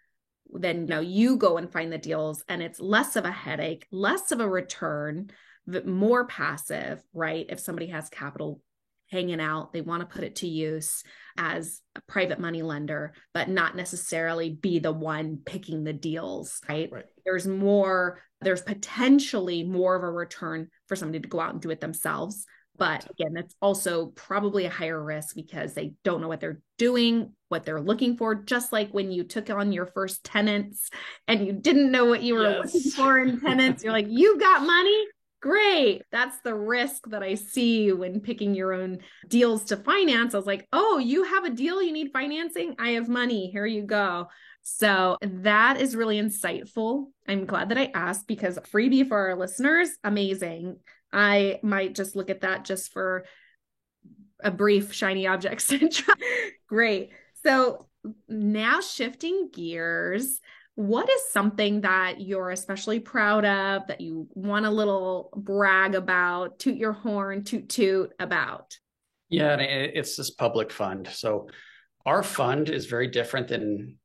Then you go and find the deals, and it's less of a headache, less of a return, more passive, right? If somebody has capital hanging out, they want to put it to use as a private money lender, but not necessarily be the one picking the deals, right? There's potentially more of a return for somebody to go out and do it themselves. But again, that's also probably a higher risk because they don't know what they're doing, what they're looking for. Just like when you took on your first tenants and you didn't know what you were looking for in tenants, you're like, you got money? Great. That's the risk that I see when picking your own deals to finance. I was like, oh, you have a deal, you need financing? I have money. Here you go. So that is really insightful. I'm glad that I asked, because freebie for our listeners, amazing. I might just look at that just for a brief shiny object syndrome. Great. So now shifting gears, what is something that you're especially proud of, that you want a little brag about, toot your horn, toot about? Yeah, and it's this public fund. So our fund is very different than,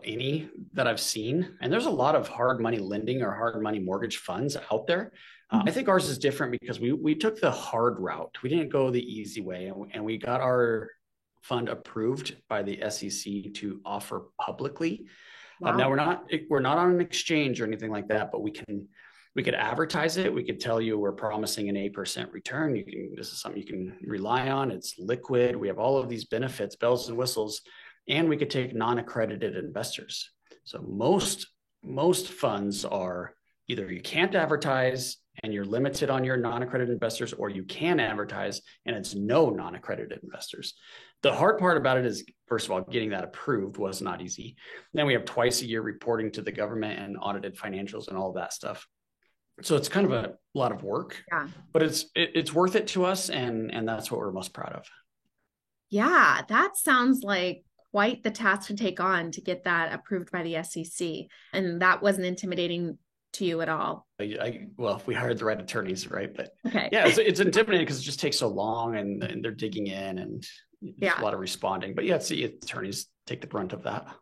any that I've seen. And there's a lot of hard money lending or hard money mortgage funds out there. I think ours is different because we took the hard route. We didn't go the easy way, and we got our fund approved by the SEC to offer publicly. Now Wow. we're not on an exchange or anything like that, but we could advertise it. We could tell you we're promising an 8% return. This is something you can rely on. It's liquid. We have all of these benefits, bells and whistles, and we could take non-accredited investors. So most funds are either you can't advertise and you're limited on your non-accredited investors, or you can advertise and it's no non-accredited investors. The hard part about it is, first of all, getting that approved was not easy. Then we have twice a year reporting to the government and audited financials and all of that stuff. So it's kind of a lot of work, Yeah. but it's worth it to us, and that's what we're most proud of. Yeah, that sounds like quite the task to take on to get that approved by the SEC. And that wasn't intimidating to you at all. Well, if we hired the right attorneys, right? But Okay. yeah, it's intimidating because it just takes so long, and they're digging in, and there's Yeah. a lot of responding. But yeah, the attorneys take the brunt of that.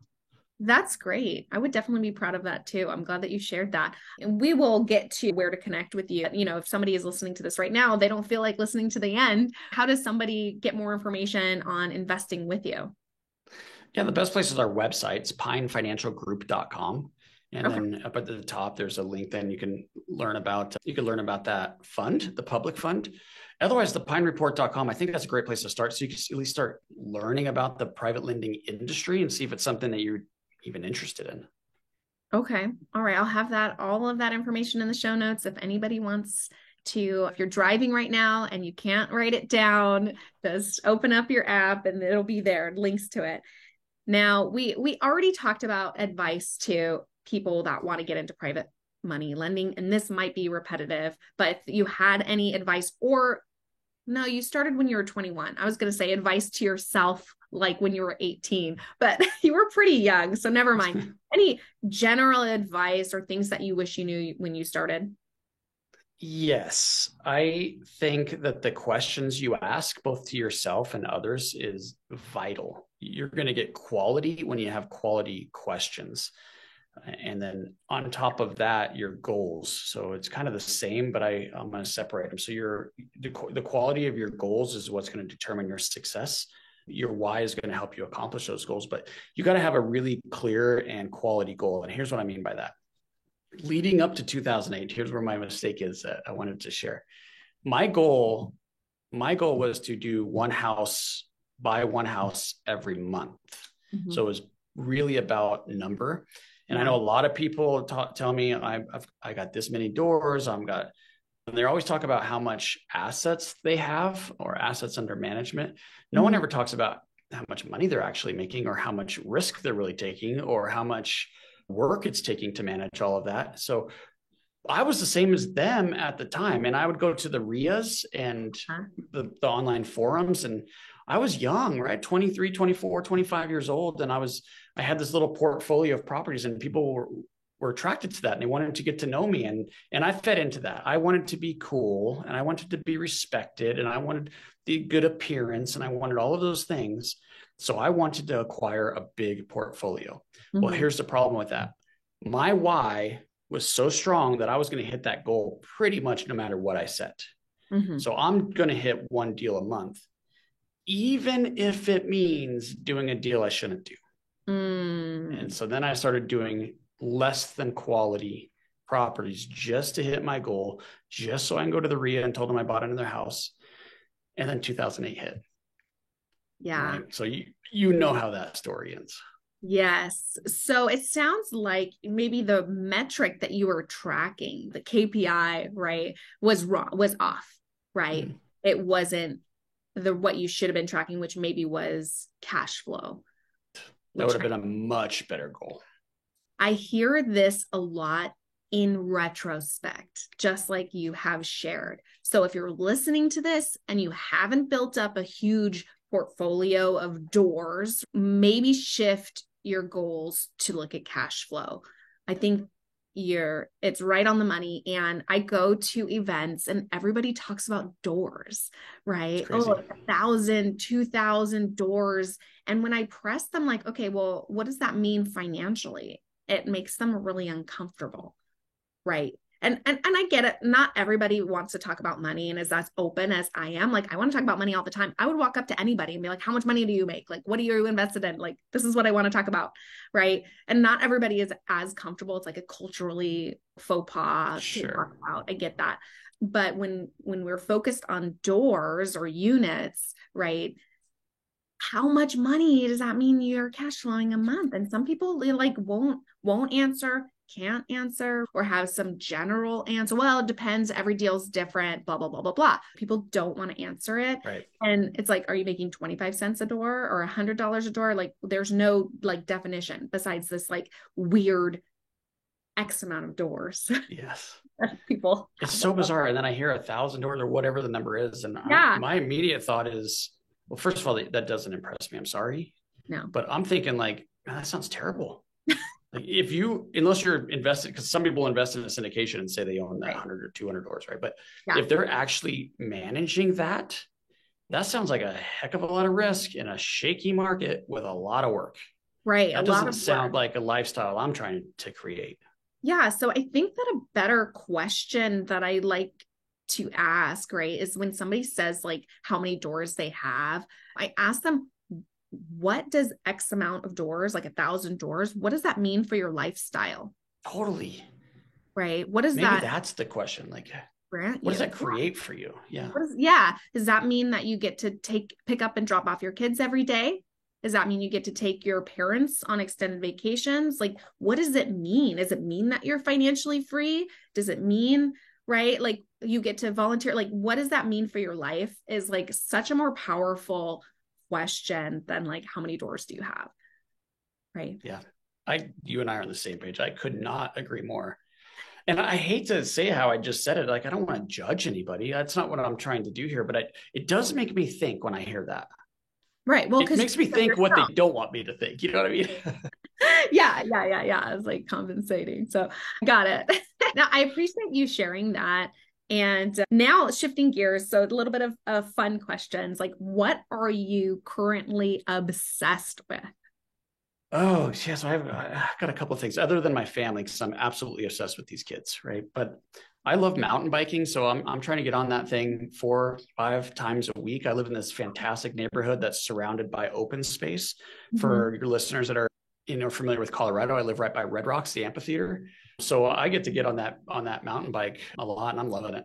That's great. I would definitely be proud of that too. I'm glad that you shared that. And we will get to where to connect with you. You know, if somebody is listening to this right now, they don't feel like listening to the end. How does somebody get more information on investing with you? Yeah, the best place is our website. It's pinefinancialgroup.com. And Okay. then up at the top, there's a link. Then you can learn about that fund, the public fund. Otherwise, the pinereport.com, I think that's a great place to start. So you can at least start learning about the private lending industry and see if it's something that you're even interested in. Okay. All right. I'll have all of that information in the show notes. If anybody wants to, if you're driving right now and you can't write it down, just open up your app and it'll be there, links to it. Now, we already talked about advice to people that want to get into private money lending, and this might be repetitive, but if you had any advice, or no, you started when you were 21. I was going to say advice to yourself like when you were 18, but you were pretty young, so never mind. Any general advice or things that you wish you knew when you started? Yes, I think that the questions you ask, both to yourself and others, is vital. You're going to get quality when you have quality questions. And then on top of that, your goals. So it's kind of the same, but I'm going to separate them. So the quality of your goals is what's going to determine your success. Your why is going to help you accomplish those goals, but you got to have a really clear and quality goal. And here's what I mean by that. Leading up to 2008, here's where my mistake is that I wanted to share. My goal was to do buy one house every month. Mm-hmm. So it was really about number. And I know a lot of people tell me I got this many doors. And they always talk about how much assets they have or assets under management. No one ever talks about how much money they're actually making or how much risk they're really taking or how much work it's taking to manage all of that. So I was the same as them at the time. And I would go to the RIAs and the online forums, and I was young, right? 23, 24, 25 years old. And I had this little portfolio of properties, and people were attracted to that, and they wanted to get to know me. And I fed into that. I wanted to be cool, and I wanted to be respected, and I wanted the good appearance, and I wanted all of those things. So I wanted to acquire a big portfolio. Mm-hmm. Well, here's the problem with that. My why was so strong that I was going to hit that goal pretty much no matter what I set. Mm-hmm. So I'm going to hit one deal a month, even if it means doing a deal I shouldn't do. And so then I started doing less than quality properties just to hit my goal, just so I can go to the RIA and told them I bought into their house. And then 2008 hit. Yeah. Right? So you know how that story ends. Yes. So it sounds like maybe the metric that you were tracking, the KPI, right, was wrong, was off, right? Mm-hmm. It wasn't what you should have been tracking, which maybe was cash flow. That would have been a much better goal. I hear this a lot in retrospect, just like you have shared. So if you're listening to this and you haven't built up a huge portfolio of doors, maybe shift your goals to look at cash flow. I think it's right on the money. And I go to events and everybody talks about doors, right? Oh, 1,000, 2,000 doors. And when I press them like, okay, well, what does that mean financially? It makes them really uncomfortable, right? And I get it. Not everybody wants to talk about money and is as open as I am. Like, I want to talk about money all the time. I would walk up to anybody and be like, how much money do you make? Like, what are you invested in? Like, this is what I want to talk about. Right. And not everybody is as comfortable. It's like a culturally faux pas to talk about. I get that. But when we're focused on doors or units, right, how much money does that mean you're cash flowing a month? And some people like won't answer, can't answer, or have some general answer. Well, it depends. Every deal's different, blah, blah, blah, blah, blah. People don't want to answer it. Right. And it's like, are you making 25 cents a door or $100 a door? Like, there's no like definition besides this like weird X amount of doors. Yes. People. It's so bizarre. And then I hear $1,000 or whatever the number is. And my immediate thought is, well, first of all, that doesn't impress me. I'm sorry. No. But I'm thinking like, man, that sounds terrible. Like unless you're invested, because some people invest in a syndication and say they own that 100 or 200 doors, right? But if they're actually managing that sounds like a heck of a lot of risk in a shaky market with a lot of work. Right. That doesn't sound like a lifestyle I'm trying to create. Yeah. So I think that a better question that I like to ask, right, is when somebody says like how many doors they have, I ask them, what does X amount of doors, like 1,000 doors, what does that mean for your lifestyle? Totally. Right. What is Maybe that? That's the question. Like, what does that create for you? Does that mean that you get to pick up and drop off your kids every day? Does that mean you get to take your parents on extended vacations? Like, what does it mean? Does it mean that you're financially free? Does it mean, right, like you get to volunteer? Like, what does that mean for your life is like such a more powerful question than like, how many doors do you have? Right. Yeah. You and I are on the same page. I could not agree more. And I hate to say how I just said it. Like, I don't want to judge anybody. That's not what I'm trying to do here, but it does make me think when I hear that. Right. Well, it makes me think what they don't want me to think. You know what I mean? Yeah. It's like compensating. So got it. Now, I appreciate you sharing that. And now shifting gears. So a little bit of fun questions. Like, what are you currently obsessed with? Oh, yeah. So I've got a couple of things other than my family, because I'm absolutely obsessed with these kids. Right. But I love mountain biking. So I'm trying to get on that thing 4-5 times a week. I live in this fantastic neighborhood that's surrounded by open space. Mm-hmm. For your listeners that are, familiar with Colorado, I live right by Red Rocks, the amphitheater. So I get to get on that mountain bike a lot, and I'm loving it.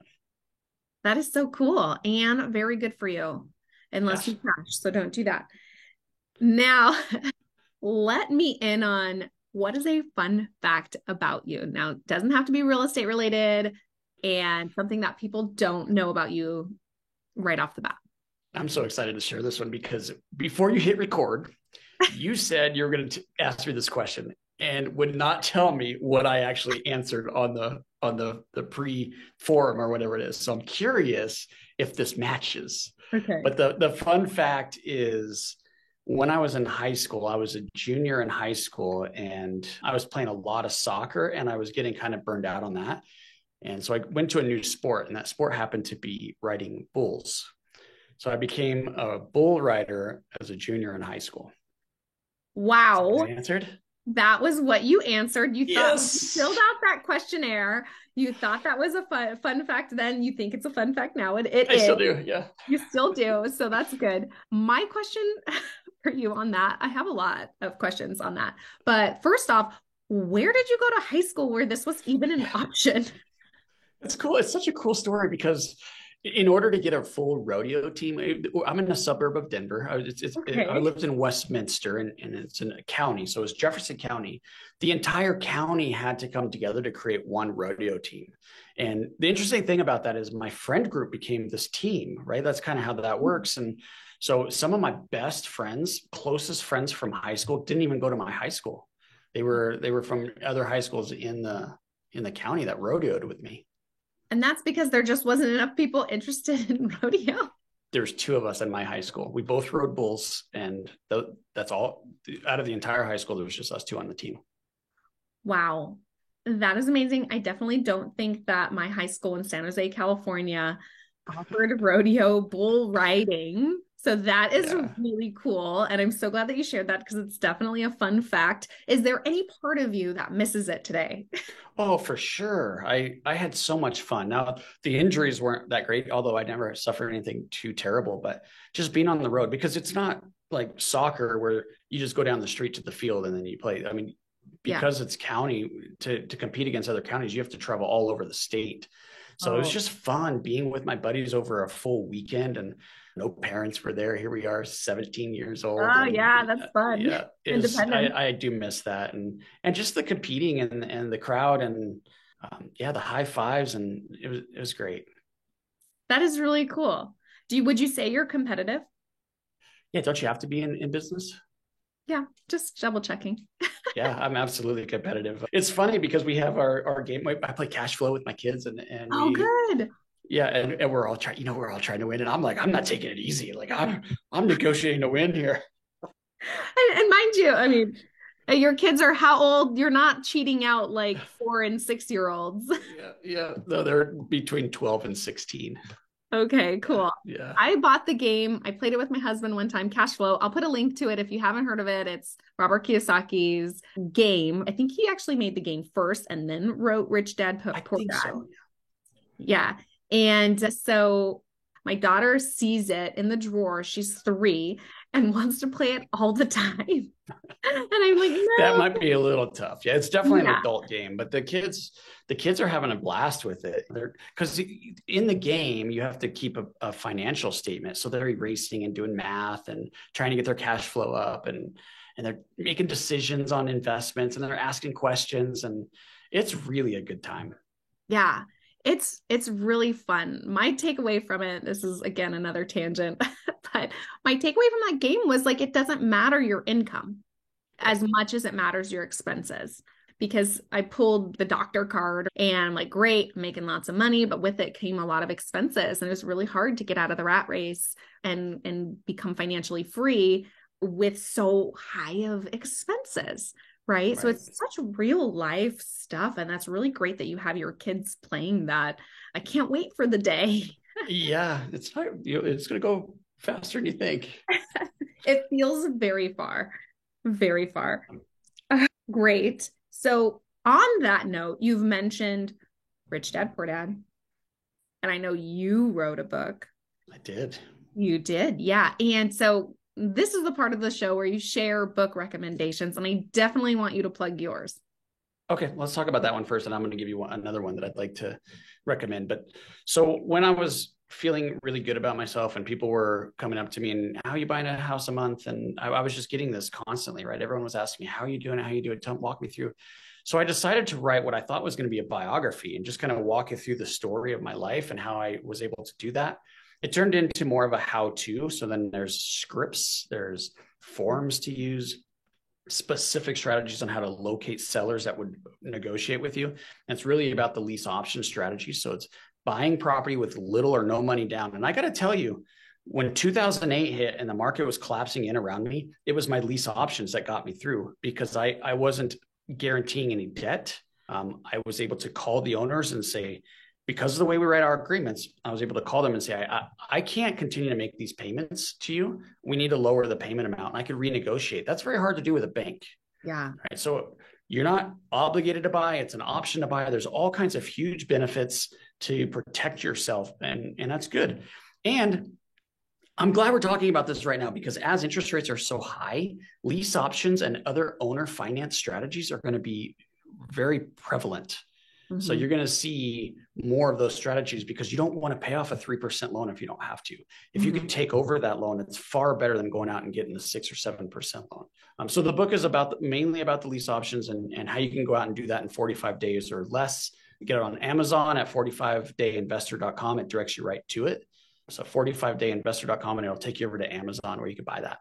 That is so cool and very good for you, unless you crash. So don't do that. Now, let me in on what is a fun fact about you. Now, it doesn't have to be real estate related and something that people don't know about you right off the bat. I'm so excited to share this one because before you hit record, you said you were going to ask me this question and would not tell me what I actually answered on the pre-forum or whatever it is. So I'm curious if this matches. Okay. But the fun fact is, when I was in high school, I was a junior in high school and I was playing a lot of soccer and I was getting kind of burned out on that. And so I went to a new sport, and that sport happened to be riding bulls. So I became a bull rider as a junior in high school. Wow. I answered? That was what you answered. You thought you filled out that questionnaire. You thought that was a fun fact then. You think it's a fun fact now. It is. I still do, yeah. You still do. So that's good. My question for you on that, I have a lot of questions on that. But first off, where did you go to high school where this was even an option? It's cool. It's such a cool story because in order to get a full rodeo team, I'm in a suburb of Denver. I lived in Westminster, and it's in a county. So it's Jefferson County. The entire county had to come together to create one rodeo team. And the interesting thing about that is my friend group became this team, right? That's kind of how that works. And so some of my best friends, closest friends from high school, didn't even go to my high school. They were from other high schools in the county that rodeoed with me. And that's because there just wasn't enough people interested in rodeo. There's 2 of us in my high school. We both rode bulls, and that's all. Out of the entire high school, there was just us 2 on the team. Wow. That is amazing. I definitely don't think that my high school in San Jose, California offered rodeo bull riding. So that is Yeah. really cool. And I'm so glad that you shared that because it's definitely a fun fact. Is there any part of you that misses it today? Oh, for sure. I had so much fun. Now, the injuries weren't that great, although I never suffered anything too terrible, but just being on the road because it's not like soccer where you just go down the street to the field and then you play. I mean, Yeah. because it's county to compete against other counties, you have to travel all over the state. So it was Oh, just fun being with my buddies over a full weekend and no parents were there. Here we are, 17 years old. oh And yeah, that's fun. yeah, is Independence. I do miss that. And just the competing and the crowd and yeah, the high fives and it was great. That is really cool. Would you say you're competitive? Yeah, don't you have to be in business? Yeah, just double checking. Yeah, I'm absolutely competitive. It's funny because we have our game. I play cash flow with my kids and Oh, we good. yeah, and we're all trying, we're all trying to win. And I'm like, I'm not taking it easy. Like I'm negotiating to win here. And mind you, I mean, your kids are how old? You're not cheating out like 4 and 6 year olds. Yeah, yeah. No, they're between 12 and 16. Okay, Yeah, cool. yeah. I bought the game. I played it with my husband one time, Cash Flow. I'll put a link to it if you haven't heard of it. It's Robert Kiyosaki's game. I think he actually made the game first and then wrote Rich Dad I Poor think Dad. so. Yeah. And so my daughter sees it in the drawer. She's 3 and wants to play it all the time. And I'm like, That no. might be a little tough. Yeah, it's definitely an Yeah. adult game, but the kids are having a blast with it. They're because in the game you have to keep a financial statement, so they're erasing and doing math and trying to get their cash flow up, and they're making decisions on investments and they're asking questions, and it's really a good time. Yeah. It's really fun. My takeaway from it, this is again another tangent, but my takeaway from that game was like it doesn't matter your income as much as it matters your expenses. Because I pulled the doctor card and I'm like, great, I'm making lots of money, but with it came a lot of expenses. And it was really hard to get out of the rat race and become financially free with so high of expenses. Right. So Right. it's such real life stuff. And that's really great that you have your kids playing that. I can't wait for the day. Yeah, it's going to go faster than you think. It feels very far, very far. Great. So, on that note, you've mentioned Rich Dad Poor Dad, and I know you wrote a book. I did. You did, yeah. And so, this is the part of the show where you share book recommendations, and I definitely want you to plug yours. Okay, let's talk about that one first, and I'm going to give you another one that I'd like to recommend. But so when I was feeling really good about myself, and people were coming up to me and how are you buying a house a month, and I was just getting this constantly, right? Everyone was asking me how are you doing, how are you doing, walk me through. So I decided to write what I thought was going to be a biography and just kind of walk you through the story of my life and how I was able to do that. It turned into more of a how-to. So then there's scripts, there's forms to use, specific strategies on how to locate sellers that would negotiate with you. And it's really about the lease option strategy. So it's buying property with little or no money down. And I got to tell you, when 2008 hit and the market was collapsing in around me, it was my lease options that got me through because I wasn't guaranteeing any debt. I was able to call the owners and say, because of the way we write our agreements, I was able to call them and say, I can't continue to make these payments to you. We need to lower the payment amount. And I could renegotiate. That's very hard to do with a bank. Yeah. Right. So you're not obligated to buy. It's an option to buy. There's all kinds of huge benefits to protect yourself. And that's good. And I'm glad we're talking about this right now because as interest rates are so high, lease options and other owner finance strategies are going to be very prevalent. So Mm-hmm. you're going to see more of those strategies because you don't want to pay off a 3% loan if you don't have to. If you Mm-hmm. can take over that loan, it's far better than going out and getting a 6 or 7% loan. So the book is mainly about the lease options and how you can go out and do that in 45 days or less. You get it on Amazon at 45dayinvestor.com. It directs you right to it. So 45dayinvestor.com, and it'll take you over to Amazon where you can buy that.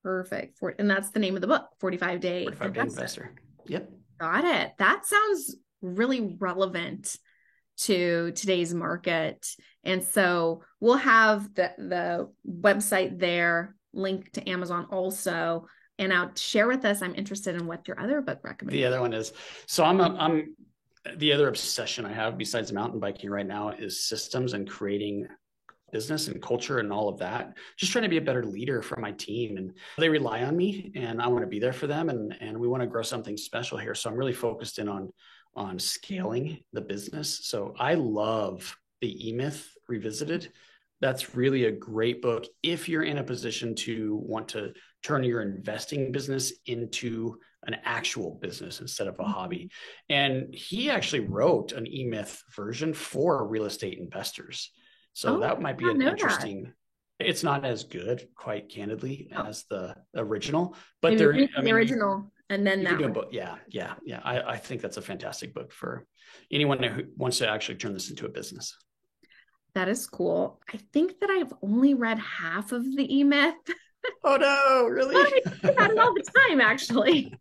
Perfect. And that's the name of the book, 45 Day 45 Day Investor. Yep. Got it. That sounds really relevant to today's market. And so we'll have the website there, link to Amazon also. And now share with us, I'm interested in what your other book recommends. The other one is, so I'm the other obsession I have besides mountain biking right now is systems and creating business and culture and all of that. Just trying to be a better leader for my team. And they rely on me and I want to be there for them. And we want to grow something special here. So I'm really focused in on scaling the business. So I love the E-Myth Revisited. That's really a great book if you're in a position to want to turn your investing business into an actual business instead of a hobby. And he actually wrote an E-Myth version for real estate investors. So that might be an interesting. It's not as good, quite candidly, as the original, but the original and then that one. Yeah. I think that's a fantastic book for anyone who wants to actually turn this into a business. That is cool. I think that I've only read half of the E-Myth. Oh no, really? I read it all the time, actually.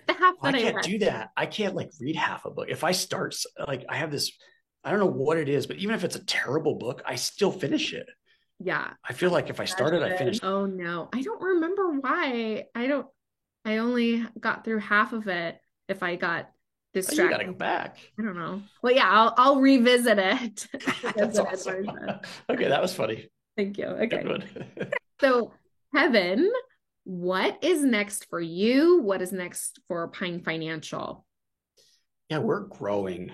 The half that I can't do that. I can't read half a book. If I start, I have this, I don't know what it is, but even if it's a terrible book, I still finish it. Yeah. I feel like if I started, I finished. Oh no. I don't remember why. I only got through half of it if I got distracted. You gotta go back. I don't know. Well, yeah, I'll revisit it. That's awesome. Okay, that was funny. Thank you. Okay. So, Kevin, what is next for you? What is next for Pine Financial? Yeah, we're growing.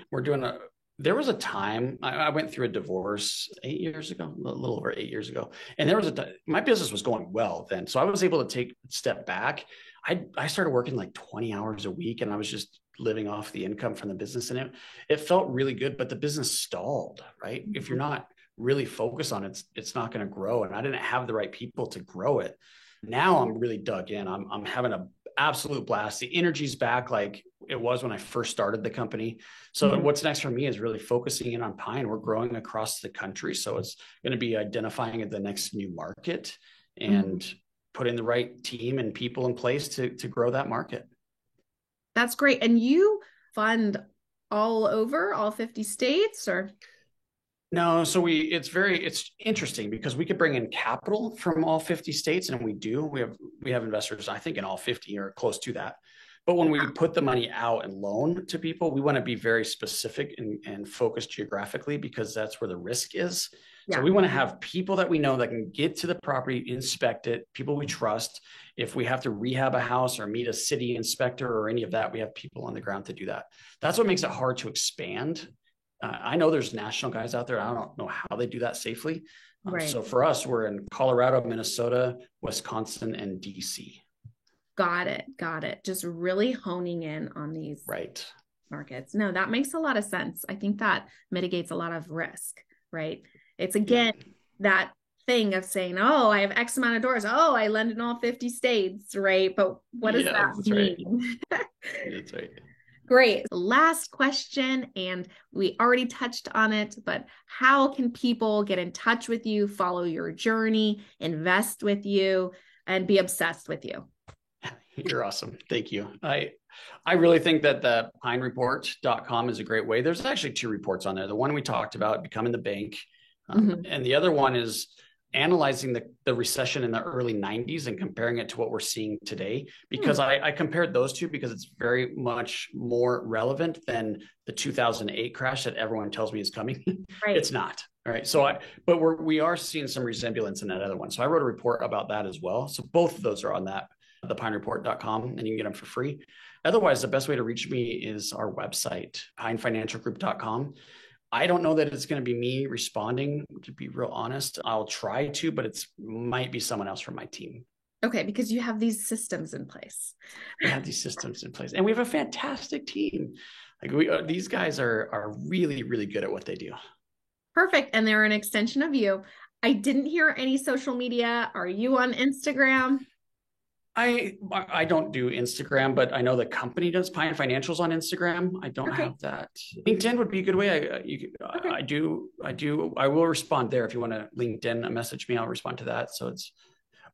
There was a time I went through a divorce 8 years ago, a little over 8 years ago. And there was a time, my business was going well then. So I was able to take a step back. I started working 20 hours a week and I was just living off the income from the business. And it felt really good, but the business stalled, right? If you're not really focused on it, it's not going to grow. And I didn't have the right people to grow it. Now I'm really dug in. I'm having an absolute blast. The energy's back like it was when I first started the company. So what's next for me is really focusing in on Pine. We're growing across the country. So it's going to be identifying the next new market and putting the right team and people in place to grow that market. That's great. And you fund all over all 50 states or? No, so it's interesting because we could bring in capital from all 50 states, and we do. We have investors, I think, in all 50 or close to that. But when we put the money out and loan to people, we want to be very specific and focused geographically because that's where the risk is. Yeah. So we want to have people that we know that can get to the property, inspect it, people we trust. If we have to rehab a house or meet a city inspector or any of that, we have people on the ground to do that. That's what makes it hard to expand. I know there's national guys out there. I don't know how they do that safely. Right. So for us, we're in Colorado, Minnesota, Wisconsin, and DC. Got it. Just really honing in on these markets. No, that makes a lot of sense. I think that mitigates a lot of risk, right? It's again, that thing of saying, oh, I have X amount of doors. Oh, I lend in all 50 states, right? But what does that mean? Right. That's right. Great. Last question, and we already touched on it, but how can people get in touch with you, follow your journey, invest with you, and be obsessed with you? You're awesome. Thank you. I really think that the pinereport.com is a great way. There's actually 2 reports on there. The one we talked about, Becoming the Bank, and the other one is analyzing the recession in the early 90s and comparing it to what we're seeing today, because I compared those 2 because it's very much more relevant than the 2008 crash that everyone tells me is coming. Right. It's not. All right. So but we are seeing some resemblance in that other one. So I wrote a report about that as well. So both of those are on that, thepinereport.com, and you can get them for free. Otherwise, the best way to reach me is our website, pinefinancialgroup.com. I don't know that it's going to be me responding, to be real honest. I'll try to, but it might be someone else from my team. Okay, because you have these systems in place. We have these systems in place, and we have a fantastic team. These guys are really, really good at what they do. Perfect, and they're an extension of you. I didn't hear any social media. Are you on Instagram? I don't do Instagram, but I know the company does. Pine Financial's on Instagram. I don't have that. LinkedIn would be a good way. I will respond there. If you want to LinkedIn message me, I'll respond to that. So it's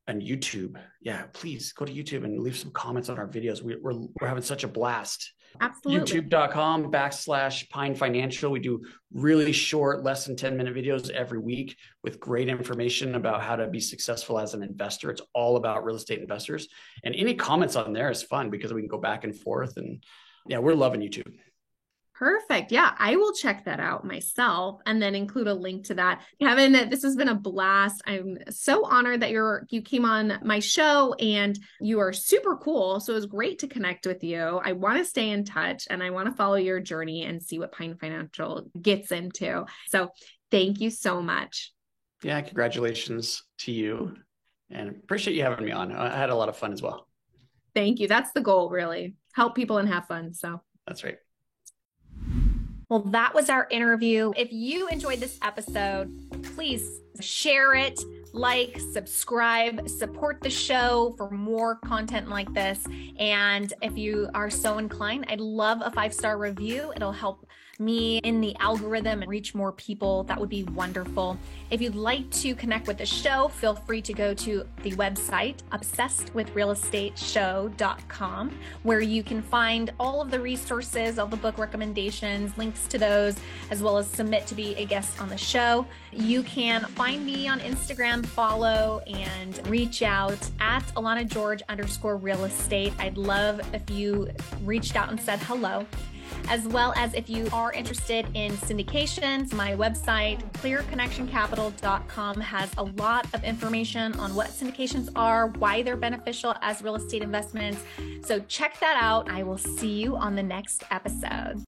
on YouTube. Yeah, please go to YouTube and leave some comments on our videos. We're having such a blast. Absolutely. YouTube.com/Pine Financial. We do really short, less than 10-minute videos every week with great information about how to be successful as an investor. It's all about real estate investors. And any comments on there is fun because we can go back and forth. And yeah, we're loving YouTube. Perfect. Yeah, I will check that out myself and then include a link to that. Kevin, this has been a blast. I'm so honored that you came on my show and you are super cool. So it was great to connect with you. I want to stay in touch and I want to follow your journey and see what Pine Financial gets into. So thank you so much. Yeah, congratulations to you and appreciate you having me on. I had a lot of fun as well. Thank you. That's the goal, really. Help people and have fun. So that's right. Well, that was our interview. If you enjoyed this episode, please share it, like, subscribe, support the show for more content like this. And if you are so inclined, I'd love a 5-star review. It'll help me in the algorithm and reach more people. That would be wonderful. If you'd like to connect with the show, feel free to go to the website, obsessedwithrealestateshow.com, where you can find all of the resources, all the book recommendations, links to those, as well as submit to be a guest on the show. You can find me on Instagram, follow, and reach out at AlanaGeorge_real estate. I'd love if you reached out and said hello. As well as if you are interested in syndications, my website, clearconnectioncapital.com, has a lot of information on what syndications are, why they're beneficial as real estate investments. So check that out. I will see you on the next episode.